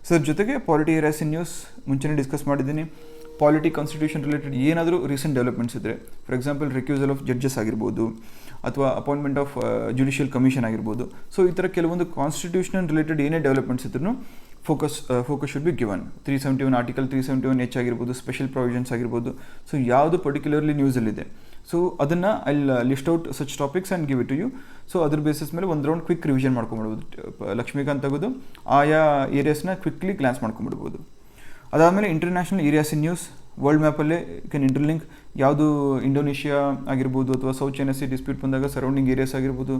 So ಅದ್ರ ಜೊತೆಗೆ ಪಾಲಿಟಿ ಏರಿಯಾಸ್ ಇನ್ ನ್ಯೂಸ್ ಮುಂಚೆನೇ ಡಿಸ್ಕಸ್ ಮಾಡಿದ್ದೀನಿ. ಪಾಲಿಟಿ ಕಾನ್ಸ್ಟಿಟ್ಯೂಷನ್ ರಿಲೇಟೆಡ್ ಏನಾದರೂ ರೀಸೆಂಟ್ ಡೆವಲಪ್ಮೆಂಟ್ಸ್ ಇದ್ದರೆ, for example recusal of judges ಆಗಿರ್ಬೋದು ಅಥವಾ ಅಪಾಯಿಂಟ್ಮೆಂಟ್ ಆಫ್ ಜುಡಿಷಿಯಲ್ ಕಮಿಷನ್ ಆಗಿರ್ಬೋದು. ಸೊ ಈ ಥರ ಕೆಲವೊಂದು ಕಾನ್ಸ್ಟಿಟ್ಯೂಷನ್ ರಿಲೇಟೆಡ್ ಏನೇ ಡೆವಲಪ್ಮೆಂಟ್ಸ್ ಇದ್ರೂ focus should be given. 371 article 371H ಆಗಿರ್ಬೋದು, ಸ್ಪೆಷಲ್ ಪ್ರೊವಿಷನ್ಸ್ ಆಗಿರ್ಬೋದು. ಸೊ ಯಾವುದು ಪರ್ಟಿಕ್ಯುಲರ್ಲಿ ನ್ಯೂಸಲ್ಲಿದೆ, ಸೊ ಅದನ್ನು ಅಲ್ಲಿ list out such topics and give it to you. So ಅದ್ರ ಬೇಸಿಸ್ ಮೇಲೆ ಒಂದು ರೌಂಡ್ ಕ್ವಿಕ್ ರಿವಿಷನ್ ಮಾಡ್ಕೊಂಬಿಡ್ಬೋದು. ಲಕ್ಷ್ಮೀಕಾಂತ್ ತೆಗೆದು ಆಯಾ ಏರಿಯಾಸ್ನ ಕ್ವಿಕ್ಲಿ ಗ್ಲಾನ್ಸ್ ಮಾಡ್ಕೊಂಬಿಡ್ಬೋದು. ಅದಾದಮೇಲೆ international areas in news, world ಮ್ಯಾಪಲ್ಲೇ ಕ್ಯಾನ್ ಇಂಟರ್ಲಿಂಕ್. ಯಾವುದು ಇಂಡೋನೇಷ್ಯಾ ಆಗಿರ್ಬೋದು ಅಥವಾ ಸೌತ್ ಚೈನಾ ಸಿ ಡಿಸ್ಪ್ಯೂಟ್ ಬಂದಾಗ ಸರೌಂಡಿಂಗ್ ಏರಿಯಾಸ್ ಆಗಿರ್ಬೋದು,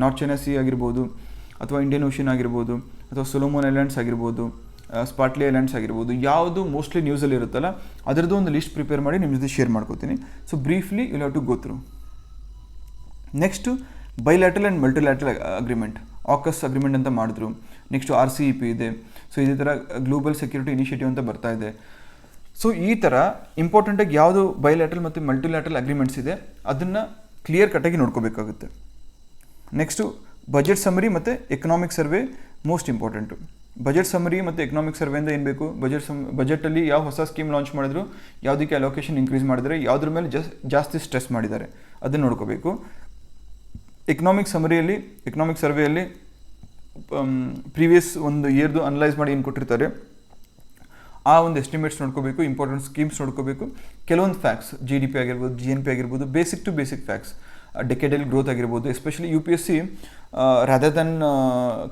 ನಾರ್ತ್ ಚೈನಾ ಸಿ ಆಗಿರ್ಬೋದು ಅಥವಾ ಇಂಡಿಯನ್ ಓಷನ್ ಆಗಿರ್ಬೋದು ಅಥವಾ ಸೊಲೊಮೋನ್ ಐಲ್ಯಾಂಡ್ಸ್ ಆಗಿರ್ಬೋದು, ಸ್ಪಾಟ್ಲಿ ಐಲ್ಯಾಂಡ್ಸ್ ಆಗಿರ್ಬೋದು, ಯಾವುದು ಮೋಸ್ಟ್ಲಿ ನ್ಯೂಸಲ್ಲಿ ಇರುತ್ತಲ್ಲ ಅದರದ್ದು ಒಂದು ಲಿಸ್ಟ್ ಪ್ರಿಪೇರ್ ಮಾಡಿ ನಿಮ್ಮ ಜೊತೆ ಶೇರ್ ಮಾಡ್ಕೋತೀನಿ. So briefly you have to go through. Next bilateral and multilateral agreement, AUKUS agreement ಅಂತ ಮಾಡಿದ್ರು. ನೆಕ್ಸ್ಟು RCEP ಇದೆ. ಸೊ ಇದೇ ಥರ ಗ್ಲೋಬಲ್ ಸೆಕ್ಯೂರಿಟಿ ಇನಿಷಿಯೇಟಿವ್ ಅಂತ ಬರ್ತಾ ಇದೆ. ಸೊ ಈ ಥರ ಇಂಪಾರ್ಟೆಂಟಾಗಿ ಯಾವುದು ಬೈಲ್ಯಾಟ್ರಲ್ ಮತ್ತು ಮಲ್ಟಿಲ್ಯಾಟ್ರಲ್ ಅಗ್ರಿಮೆಂಟ್ಸ್ ಇದೆ ಅದನ್ನು ಕ್ಲಿಯರ್ ಕಟ್ಟಾಗಿ ನೋಡ್ಕೋಬೇಕಾಗುತ್ತೆ. ನೆಕ್ಸ್ಟು ಬಜೆಟ್ ಸಮರಿ ಮತ್ತು economic survey most important. Budget summary ಮತ್ತು ಎಕನಾಮಿಕ್ ಸರ್ವೆಯಿಂದ ಏನು ಬೇಕು, ಬಜೆಟಲ್ಲಿ ಯಾವ ಹೊಸ ಸ್ಕೀಮ್ ಲಾಂಚ್ ಮಾಡಿದ್ರು, ಯಾವುದಕ್ಕೆ ಅಲೋಕೇಶನ್ ಇನ್ಕ್ರೀಸ್ ಮಾಡಿದರೆ, ಯಾವುದ್ರ ಮೇಲೆ ಜಾಸ್ತಿ ಸ್ಟ್ರೆಸ್ ಮಾಡಿದ್ದಾರೆ ಅದನ್ನು ನೋಡ್ಕೋಬೇಕು. ಎಕನಾಮಿಕ್ ಸರ್ವೆಯಲ್ಲಿ ಪ್ರೀವಿಯಸ್ ಒಂದು ಇಯರ್ದು ಅನಲೈಸ್ ಮಾಡಿ ಏನು ಕೊಟ್ಟಿರ್ತಾರೆ ಆ ಒಂದು ಎಸ್ಟಿಮೇಟ್ಸ್ ನೋಡ್ಕೋಬೇಕು, ಇಂಪಾರ್ಟೆಂಟ್ ಸ್ಕೀಮ್ಸ್ ನೋಡ್ಕೋಬೇಕು, ಕೆಲವೊಂದು ಫ್ಯಾಕ್ಟ್ಸ್ GDP ಆಗಿರ್ಬೋದು, GNP ಆಗಿರ್ಬೋದು, basic to basic facts, decadal growth ಆಗಿರ್ಬೋದು. Especially UPSC rather than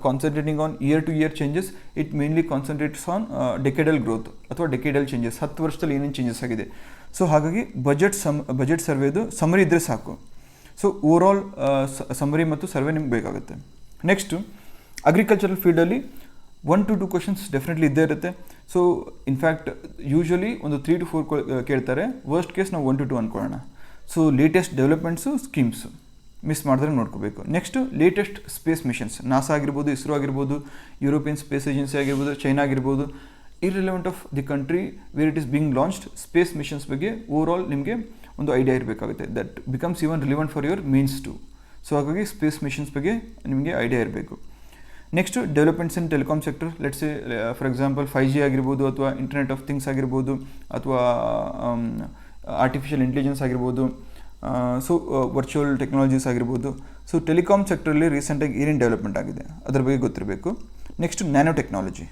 concentrating on year to year changes, it mainly concentrates on decadal growth ಅಥವಾ ಡೆಕೆಡಲ್ ಚೇಂಜಸ್, 10 ವರ್ಷದಲ್ಲಿ ಏನೇನು ಚೇಂಜಸ್ ಆಗಿದೆ. ಸೊ ಹಾಗಾಗಿ ಬಜೆಟ್ ಸರ್ವೇದು ಸಮರಿ ಇದ್ದರೆ ಸಾಕು. ಸೊ ಓವರಾಲ್ ಸಮರಿ ಮತ್ತು ಸರ್ವೆ ನಿಮ್ಗೆ ಬೇಕಾಗುತ್ತೆ. ನೆಕ್ಸ್ಟು ಅಗ್ರಿಕಲ್ಚರಲ್ ಫೀಲ್ಡಲ್ಲಿ 1 to 2 ಕ್ವಶನ್ಸ್ ಡೆಫಿನೆಟ್ಲಿ ಇದ್ದೇ ಇರುತ್ತೆ. ಸೊ ಇನ್ಫ್ಯಾಕ್ಟ್ ಯೂಶ್ವಲಿ ಒಂದು 3 to 4 ಕೇಳ್ತಾರೆ, ವರ್ಸ್ಟ್ ಕೇಸ್ ನಾವು 1 to 2 ಅಂದ್ಕೊಳ್ಳೋಣ. So latest developments, schemes miss ಮಾಡಿದ್ರೆ ನೋಡ್ಕೋಬೇಕು. Next latest space missions, NASA ಆಗಿರ್ಬೋದು, ಇಸ್ರೋ ಆಗಿರ್ಬೋದು, ಯುರೋಪಿಯನ್ ಸ್ಪೇಸ್ ಏಜೆನ್ಸಿ ಆಗಿರ್ಬೋದು, ಚೈನಾ ಆಗಿರ್ಬೋದು, irrelevant of the country where it is being launched, space missions ಬಗ್ಗೆ ಓವರಾಲ್ ನಿಮಗೆ ಒಂದು ಐಡಿಯಾ ಇರಬೇಕಾಗುತ್ತೆ. That becomes even relevant for your mains too. So ಹಾಗಾಗಿ space missions ಬಗ್ಗೆ ನಿಮಗೆ ಐಡಿಯಾ ಇರಬೇಕು. Next developments in telecom sector, let's for example 5G ಆಗಿರ್ಬೋದು, ಅಥವಾ ಇಂಟರ್ನೆಟ್ ಆಫ್ ಥಿಂಗ್ಸ್ ಆಗಿರ್ಬೋದು, ಅಥವಾ ಆರ್ಟಿಫಿಷಿಯಲ್ ಇಂಟೆಲಿಜೆನ್ಸ್ ಆಗಿರ್ಬೋದು, ಸೊ ವರ್ಚುವಲ್ ಟೆಕ್ನಾಲಜೀಸ್ ಆಗಿರ್ಬೋದು. ಸೊ ಟೆಲಿಕಾಮ್ ಸೆಕ್ಟ್ರಲ್ಲಿ ರೀಸೆಂಟಾಗಿ ಏನೇನು ಡೆವಲಪ್ಮೆಂಟ್ ಆಗಿದೆ ಅದ್ರ ಬಗ್ಗೆ ಗೊತ್ತಿರಬೇಕು. Next nano technology.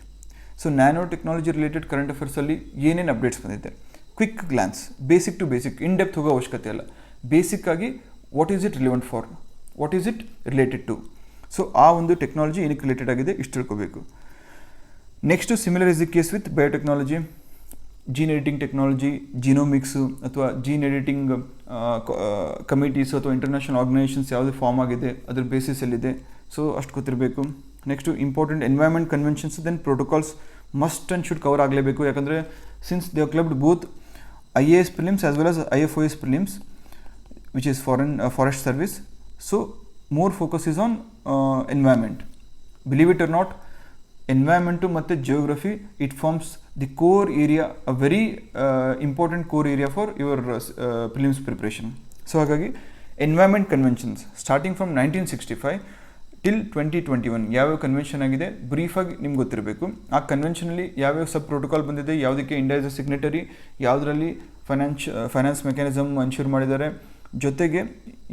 So nano technology related current ಅಫೇರ್ಸಲ್ಲಿ ಏನೇನು ಅಪ್ಡೇಟ್ಸ್ ಬಂದಿದೆ, quick glance, basic to basic, in depth ಹೋಗೋ ಅವಶ್ಯಕತೆ ಇಲ್ಲ. ಬೇಸಿಕ್ಕಾಗಿ what is it relevant for, what is it related to. So ಆ ಒಂದು ಟೆಕ್ನಾಲಜಿ ಏನಕ್ಕೆ ರಿಲೇಟೆಡ್ ಆಗಿದೆ ಇಷ್ಟು ತಿಳ್ಕೋಬೇಕು. Next similar is the case with biotechnology, gene editing technology, genomics ಅಥವಾ ಜೀನ್ ಎಡಿಟಿಂಗ್ ಕಮಿಟೀಸು ಅಥವಾ ಇಂಟರ್ನ್ಯಾಷನಲ್ ಆರ್ಗನೈಸೇಷನ್ಸ್ ಯಾವುದು ಫಾರ್ಮ್ ಆಗಿದೆ, ಅದ್ರ ಬೇಸಿಸಲ್ಲಿದೆ. ಸೊ ಅಷ್ಟು ಗೊತ್ತಿರಬೇಕು. Next important environment conventions, then protocols must and should cover ಆಗಲೇಬೇಕು. ಯಾಕಂದರೆ since they have clubbed both IAS prelims as well as IFOS prelims, which is forest service. So more focus is on environment. Believe it or not, environment ಮತ್ತು geography, it forms the core area, a very important core area for your prelims preparation. So ಹಾಗಾಗಿ environment conventions starting from 1965 till 2021 ಯಾವ್ಯಾವ convention ಆಗಿದೆ ಬ್ರೀಫಾಗಿ ನಿಮ್ಗೆ ಗೊತ್ತಿರಬೇಕು. ಆ ಕನ್ವೆನ್ಷನಲ್ಲಿ ಯಾವ್ಯಾವ ಸಬ್ protocol ಬಂದಿದೆ, ಯಾವುದಕ್ಕೆ ಇಂಡಿಯಾ ಇಸ್ ಅ ಸಿಗ್ನೇಟರಿ, ಯಾವುದರಲ್ಲಿ ಫೈನಾನ್ಸ್ ಮೆಕ್ಯಾನಿಸಮ್ ಅನ್ಶೂರ್ ಮಾಡಿದ್ದಾರೆ, ಜೊತೆಗೆ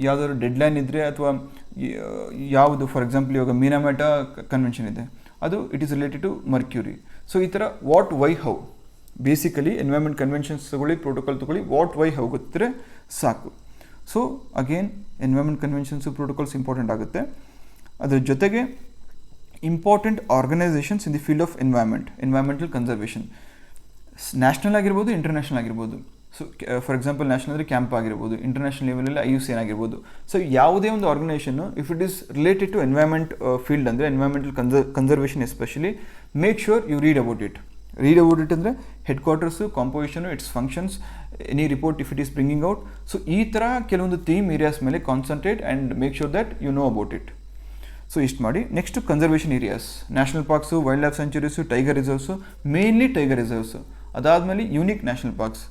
ಯಾವುದಾದ್ರು ಡೆಡ್ಲೈನ್ ಇದ್ದರೆ ಅಥವಾ ಯಾವುದು, ಫಾರ್ ಎಕ್ಸಾಂಪಲ್ ಇವಾಗ ಮೀನಾಮೆಟ ಕನ್ವೆನ್ಷನ್ ಇದೆ, ಅದು it is related to mercury. So ಈ ಥರ what why how, basically environment conventions ತೊಗೊಳ್ಳಿ, ಪ್ರೋಟೋಕಾಲ್ ತೊಗೊಳ್ಳಿ, ವಾಟ್ ವೈ ಹೌ ಗೊತ್ತಿದ್ರೆ ಸಾಕು. So again environment conventions protocols important ಆಗುತ್ತೆ. ಅದ್ರ ಜೊತೆಗೆ important organisations in the field of environmental conservation, national ಆಗಿರ್ಬೋದು, ಇಂಟರ್ನ್ಯಾಷನಲ್ ಆಗಿರ್ಬೋದು. ಸೊ ಫಾರ್ ಎಕ್ಸಾಂಪಲ್ ನ್ಯಾಷನಲ್ ಅಂದರೆ ಕ್ಯಾಂಪ್ ಆಗಿರ್ಬೋದು, ಇಂಟರ್ನ್ಯಾಷನಲ್ ಲೆವೆಲಲ್ಲಿ IUCN ಆಗಿರ್ಬೋದು. ಸೊ ಯಾವುದೇ ಒಂದು ಆರ್ಗನೈಸೇಷನ್ನು if it is related to environment field ಅಂದರೆ environmental conservation especially, make sure you read about it. ಅಂದರೆ headquarters, composition, its functions, any report if it is bringing out. So ಈ ಥರ ಕೆಲವೊಂದು theme areas ಮೇಲೆ concentrate and make sure that you know about it. So ಇಷ್ಟು ಮಾಡಿ. Next conservation areas, national parks, wildlife sanctuaries, tiger reserves, mainly tiger reserves, ಅದಾದಮೇಲೆ unique national parks,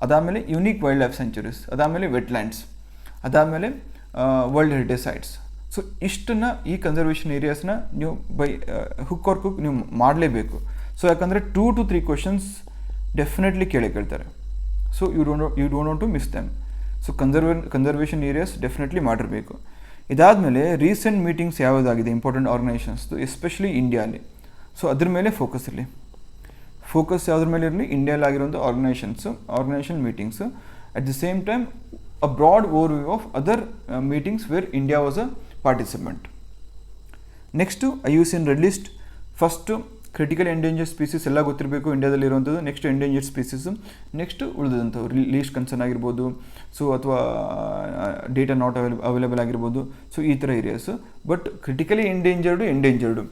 ಅದಾದಮೇಲೆ unique wildlife sanctuaries, ಅದಾದಮೇಲೆ wetlands, ಅದಾದಮೇಲೆ world heritage sites. So ಇಷ್ಟನ್ನು ಈ conservation ಏರಿಯಾಸ್ನ ನೀವು by hook R cook ನೀವು ಮಾಡಲೇಬೇಕು. ಸೊ ಯಾಕಂದರೆ 2 to 3 ಕ್ವಶನ್ಸ್ ಡೆಫಿನೆಟ್ಲಿ ಕೇಳ್ತಾರೆ. So you don't want to miss them. So conservation areas definitely ಮಾಡಿರಬೇಕು. ಇದಾದಮೇಲೆ ರೀಸೆಂಟ್ ಮೀಟಿಂಗ್ಸ್ ಯಾವುದಾಗಿದೆ ಇಂಪಾರ್ಟೆಂಟ್ ಆರ್ಗನೈಸೇಷನ್ಸ್ದು, ಎಸ್ಪೆಷಲಿ ಇಂಡಿಯಾಲಿ. ಸೊ ಅದ್ರ ಮೇಲೆ ಫೋಕಸ್ ಇರಲಿ. ಫೋಕಸ್ ಯಾವುದ್ರ ಮೇಲೆ ಇರಲಿ, ಇಂಡಿಯಾದಲ್ಲಿ ಆಗಿರೋಂಥ organisation meetings. At the same time a broad overview of other meetings where India was a participant. Next IUCN red list. First critical endangered species ಎಲ್ಲ ಗೊತ್ತಿರಬೇಕು ಇಂಡಿಯಾದಲ್ಲಿ ಇರುವಂಥದ್ದು. ನೆಕ್ಸ್ಟ್ ಎಂಡೇಂಜರ್ಡ್ ಸ್ಪೀಸೀಸು, ನೆಕ್ಸ್ಟು ಉಳಿದಂಥವು ಲೀಸ್ಟ್ ಕನ್ಸರ್ನ್ ಆಗಿರ್ಬೋದು, so ಅಥವಾ data not available ಆಗಿರ್ಬೋದು. So ಈ ಥರ areas. But critically endangered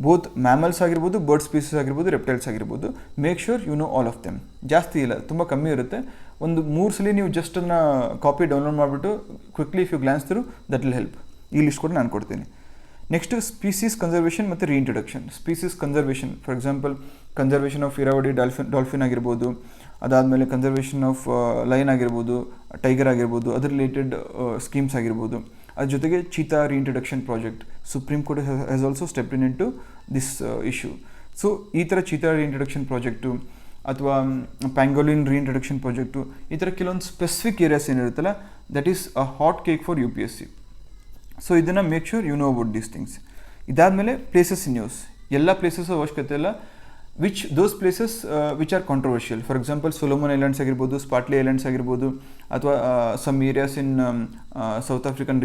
both mammals ಆಗಿರ್ಬೋದು, ಬರ್ಡ್ ಸ್ಪೀಸೀಸ್ ಆಗಿರ್ಬೋದು, ರೆಪ್ಟೈಲ್ಸ್ ಆಗಿರ್ಬೋದು. Make sure you know all of them. ಜಾಸ್ತಿ ಇಲ್ಲ, ತುಂಬ ಕಮ್ಮಿ ಇರುತ್ತೆ. ಒಂದು 3 ಸಲ ನೀವು ಜಸ್ಟ್ ಅದನ್ನ ಕಾಪಿ ಡೌನ್ಲೋಡ್ ಮಾಡಿಬಿಟ್ಟು quickly if you glance through that will help. ಈ ಲಿಸ್ಟ್ ಕೂಡ ನಾನು ಕೊಡ್ತೀನಿ. ನೆಕ್ಸ್ಟು ಸ್ಪೀಸೀಸ್ ಕನ್ಸರ್ವೇಷನ್ ಮತ್ತು reintroduction. Species conservation, for example conservation of Irrawaddy dolphin ಆಗಿರ್ಬೋದು, ಅದಾದಮೇಲೆ ಕನ್ಸರ್ವೇಷನ್ ಆಫ್ ಲಯನ್ ಆಗಿರ್ಬೋದು, ಟೈಗರ್ ಆಗಿರ್ಬೋದು, ಅದರ್ ರಿಲೇಟೆಡ್ ಸ್ಕೀಮ್ಸ್ ಆಗಿರ್ಬೋದು. ಅದ್ರ ಜೊತೆಗೆ cheetah reintroduction project, Supreme Court has also stepped in to this issue. So ಈ ಥರ ಚೀತಾ ರೀಇಂಟ್ರೊಡಕ್ಷನ್ ಪ್ರಾಜೆಕ್ಟು ಅಥವಾ ಪ್ಯಾಂಗೋಲಿನ್ ರೀಇಂಟ್ರೊಡಕ್ಷನ್ ಪ್ರಾಜೆಕ್ಟು, ಈ ಥರ ಕೆಲವೊಂದು ಸ್ಪೆಸಿಫಿಕ್ ಏರಿಯಾಸ್ ಏನಿರುತ್ತಲ್ಲ, that is a hot cake for UPSC. So ಇದನ್ನು make sure you know about these things. ಇದಾದಮೇಲೆ places in news, ಎಲ್ಲ ಪ್ಲೇಸಸ್ ಅವಶ್ಯಕತೆ ಇಲ್ಲ, those places which are controversial. For example, Solomon Islands ಆಗಿರ್ಬೋದು, ಸ್ಪಾಟ್ಲಿ ಐಲ್ಯಾಂಡ್ಸ್ ಆಗಿರ್ಬೋದು, ಅಥವಾ some areas in South African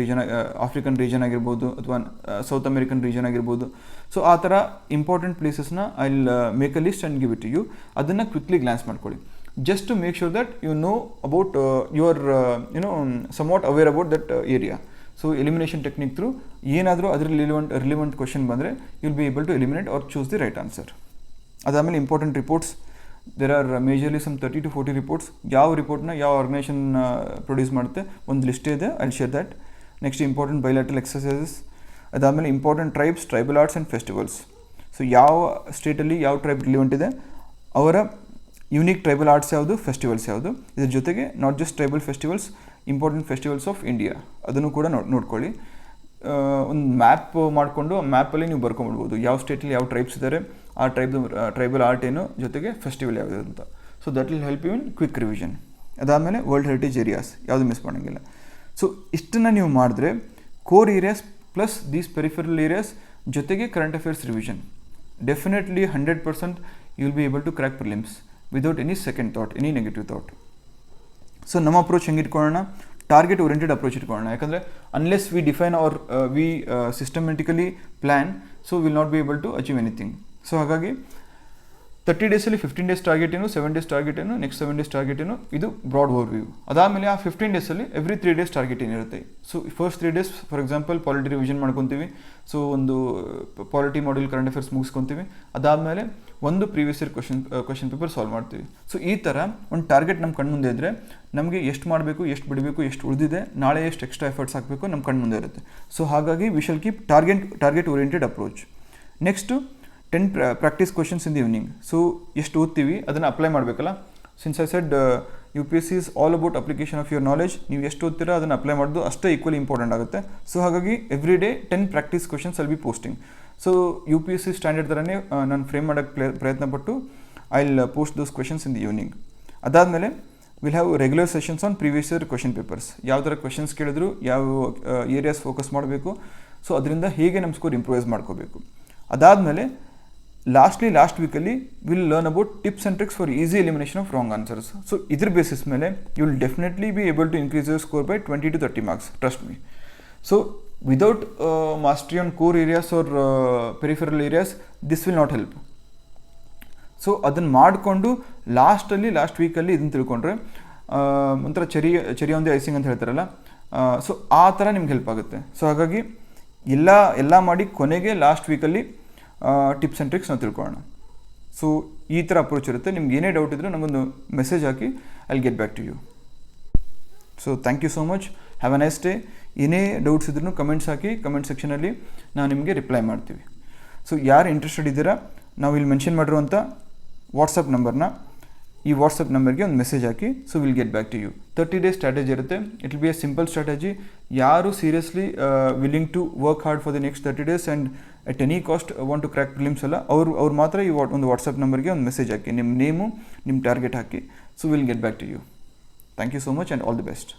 region ಆಗಿರ್ಬೋದು, ಅಥವಾ ಸೌತ್ ಅಮೆರಿಕನ್ ರೀಜನ್ ಆಗಿರ್ಬೋದು. ಸೊ ಆ ಥರ ಇಂಪಾರ್ಟೆಂಟ್ ಪ್ಲೇಸಸ್ನ I will make a list and give it to you. ಅದನ್ನು ಕ್ವಿಕ್ಲಿ ಗ್ಲಾನ್ಸ್ ಮಾಡ್ಕೊಳ್ಳಿ, just to make sure that you know about your somewhat aware about that area. So elimination technique through ಏನಾದರೂ ಅದರಲ್ಲಿ relevant question ಬಂದರೆ you will be able to eliminate or choose the right answer. ಅದಾದಮೇಲೆ important reports, there are majorly some 30 to 40 reports. ಯಾವ ರಿಪೋರ್ಟ್ನ ಯಾವ organisation produce ಮಾಡುತ್ತೆ ಒಂದು ಲಿಸ್ಟೇ ಇದೆ, I will share that. Next important bilateral exercises. ಅದಾದಮೇಲೆ important tribes, tribal arts and festivals. So ಯಾವ ಸ್ಟೇಟಲ್ಲಿ ಯಾವ ಟ್ರೈಬ್ ರಿಲಿವೆಂಟ್ ಇದೆ, ಅವರ ಯೂನಿಕ್ ಟ್ರೈಬಲ್ ಆರ್ಟ್ಸ್ ಯಾವುದು, ಫೆಸ್ಟಿವಲ್ಸ್ ಯಾವುದು. ಇದ್ರ ಜೊತೆಗೆ not just tribal festivals, important festivals of India ಅದನ್ನು ಕೂಡ ನೋಡ್ಕೊಳ್ಳಿ. ಒಂದು ಮ್ಯಾಪ್ ಮಾಡಿಕೊಂಡು ಆ ಮ್ಯಾಪಲ್ಲಿ ನೀವು ಬರ್ಕೊಂಡ್ಬಿಡ್ಬೋದು ಯಾವ ಸ್ಟೇಟಲ್ಲಿ ಯಾವ ಟ್ರೈಬ್ಸ್ ಇದ್ದಾರೆ, ಆ ಟ್ರೈಬಲ್ ಆರ್ಟ್ ಏನು, ಜೊತೆಗೆ ಫೆಸ್ಟಿವಲ್ ಯಾವುದು ಅಂತ. So that will help you in quick revision. ಅದಾದಮೇಲೆ ವರ್ಲ್ಡ್ ಹೆರಿಟೇಜ್ ಏರಿಯಾಸ್ ಯಾವುದು ಮಿಸ್ ಮಾಡೋಂಗಿಲ್ಲ. ಸೊ ಇಷ್ಟನ್ನು ನೀವು ಮಾಡಿದ್ರೆ core areas plus these peripheral areas ಜೊತೆಗೆ current affairs revision, definitely 100% you will be able to crack prelims without any second thought, any negative thought. So ನಮ್ಮ approach ಹೆಂಗೆ ಇಟ್ಕೊಳ್ಳೋಣ, target oriented approach ಇಟ್ಕೊಳ್ಳೋಣ. ಯಾಕಂದರೆ unless we define or we systematically plan, so will not be able to achieve anything. So ಹಾಗಾಗಿ 30 ಡೇಸಲ್ಲಿ 15 days target ಏನು, 7 days target ಏನು, next 7 days target ಏನು, ಇದು ಬ್ರಾಡ್ ಓವರ್ ವ್ಯೂ. ಅದಾದಮೇಲೆ ಆ 15 ಡೇಸಲ್ಲಿ ಎವ್ರಿ 3 ಡೇಸ್ ಟಾರ್ಗೆಟ್ ಏನಿರುತ್ತೆ. So first 3 days for example polity revision ಮಾಡ್ಕೊತೀವಿ. ಸೊ ಒಂದು ಪಾಲಿಟಿ ಮಾಡ್ಯೂಲ್ ಕರೆಂಟ್ ಅಫೇರ್ಸ್ ಮುಗಿಸ್ಕೊತೀವಿ. ಅದಾದಮೇಲೆ ಒಂದು previous year question paper solve ಮಾಡ್ತೀವಿ. ಸೊ ಈ ಥರ ಒಂದು ಟಾರ್ಗೆಟ್ ನಮ್ಮ ಕಣ್ಣು ಮುಂದೆ ಇದ್ದರೆ ನಮಗೆ ಎಷ್ಟು ಮಾಡಬೇಕು, ಎಷ್ಟು ಬಿಡಬೇಕು, ಎಷ್ಟು ಉಳಿದಿದೆ, ನಾಳೆ ಎಷ್ಟು ಎಕ್ಸ್ಟ್ರಾ ಎಫರ್ಟ್ಸ್ ಹಾಕಬೇಕು ನಮ್ಮ ಕಣ್ಣು ಮುಂದೆ ಇರುತ್ತೆ. ಸೊ ಹಾಗಾಗಿ we shall keep target oriented approach. Next 10 practice questions in the evening. So ಎಷ್ಟು ಓದ್ತೀವಿ ಅದನ್ನು ಅಪ್ಲೈ ಮಾಡಬೇಕಲ್ಲ. Since I said UPSC is all about application of your knowledge. ನೀವು ಎಷ್ಟು ಓದ್ತೀರಾ ಅದನ್ನು ಅಪ್ಲೈ ಮಾಡೋದು ಅಷ್ಟೇ ಈಕ್ವಲಿ ಇಂಪಾರ್ಟೆಂಟ್ ಆಗುತ್ತೆ. ಸೊ ಹಾಗಾಗಿ every day 10 practice questions will be posting. So UPSC standard ಥರನೇ ನಾನು ಫ್ರೇಮ್ ಮಾಡೋಕ್ಕೆ ಪ್ರಯತ್ನಪಟ್ಟು I will post those questions in the evening. ಅದಾದಮೇಲೆ will have regular sessions on previous year question papers. ಯಾವ ಥರ questions ಕೇಳಿದ್ರು, ಯಾವ ಏರಿಯಾಸ್ ಫೋಕಸ್ ಮಾಡಬೇಕು, ಸೊ ಅದರಿಂದ ಹೇಗೆ ನಮ್ಮ ಸ್ಕೋರ್ ಇಂಪ್ರೂವೈಸ್ ಮಾಡ್ಕೋಬೇಕು. ಅದಾದಮೇಲೆ ಲಾಸ್ಟ್ ವೀಕಲ್ಲಿ will learn about tips and tricks for easy elimination of wrong answers. So ಇದ್ರ ಬೇಸಿಸ್ ಮೇಲೆ you will definitely be able to increase your score by 20 to 30 marks, trust me. So without mastery on core areas or peripheral areas this will not help. So ಅದನ್ನು ಮಾಡಿಕೊಂಡು last ವೀಕಲ್ಲಿ ಇದನ್ನು ತಿಳ್ಕೊಂಡ್ರೆ ಒಂಥರ ಚರಿ ಒಂದೇ icing ಅಂತ ಹೇಳ್ತಾರಲ್ಲ, ಸೊ ಆ ಥರ ನಿಮ್ಗೆ ಹೆಲ್ಪ್ ಆಗುತ್ತೆ. ಸೊ ಹಾಗಾಗಿ ಎಲ್ಲ ಮಾಡಿ ಕೊನೆಗೆ ಲಾಸ್ಟ್ ವೀಕಲ್ಲಿ ಟಿಪ್ಸ್ ಆ್ಯಂಡ್ ಟ್ರಿಕ್ಸ್ ನಾವು ತಿಳ್ಕೊಳ್ಳೋಣ. ಸೊ ಈ ಥರ ಅಪ್ರೋಚ್ ಇರುತ್ತೆ. ನಿಮ್ಗೆ ಏನೇ ಡೌಟ್ ಇದ್ದರೂ ನನಗೊಂದು ಮೆಸೇಜ್ ಹಾಕಿ I will get back to you. So thank you so much, have a nice day. ಏನೇ ಡೌಟ್ಸ್ ಇದ್ರೂ ಕಮೆಂಟ್ಸ್ ಹಾಕಿ, ಕಮೆಂಟ್ ಸೆಕ್ಷನಲ್ಲಿ ನಾವು ನಿಮಗೆ ರಿಪ್ಲೈ ಮಾಡ್ತೀವಿ. ಸೊ ಯಾರು ಇಂಟ್ರೆಸ್ಟೆಡ್ ಇದ್ದೀರಾ, ನಾವು ಇಲ್ಲಿ ಮೆನ್ಷನ್ ಮಾಡಿರುವಂಥ ವಾಟ್ಸಪ್ ನಂಬರ್ನ, ಈ ವಾಟ್ಸಪ್ ನಂಬರ್ಗೆ ಒಂದು ಮೆಸೇಜ್ ಹಾಕಿ. So will get back to you. 30 days strategy ಇರುತ್ತೆ. It will be a simple strategy. ಯಾರು seriously willing to work hard for the next 30 days and at any cost want to crack prelims ಅಲ್ಲ, ಅವ್ರು ಮಾತ್ರ ಈ ಒಂದು WhatsApp ನಂಬರ್ಗೆ ಒಂದು message ಹಾಕಿ, ನಿಮ್ಮ ನೇಮು, ನಿಮ್ಮ ಟಾರ್ಗೆಟ್ ಹಾಕಿ. So will get back to you. Thank you so much and all the best.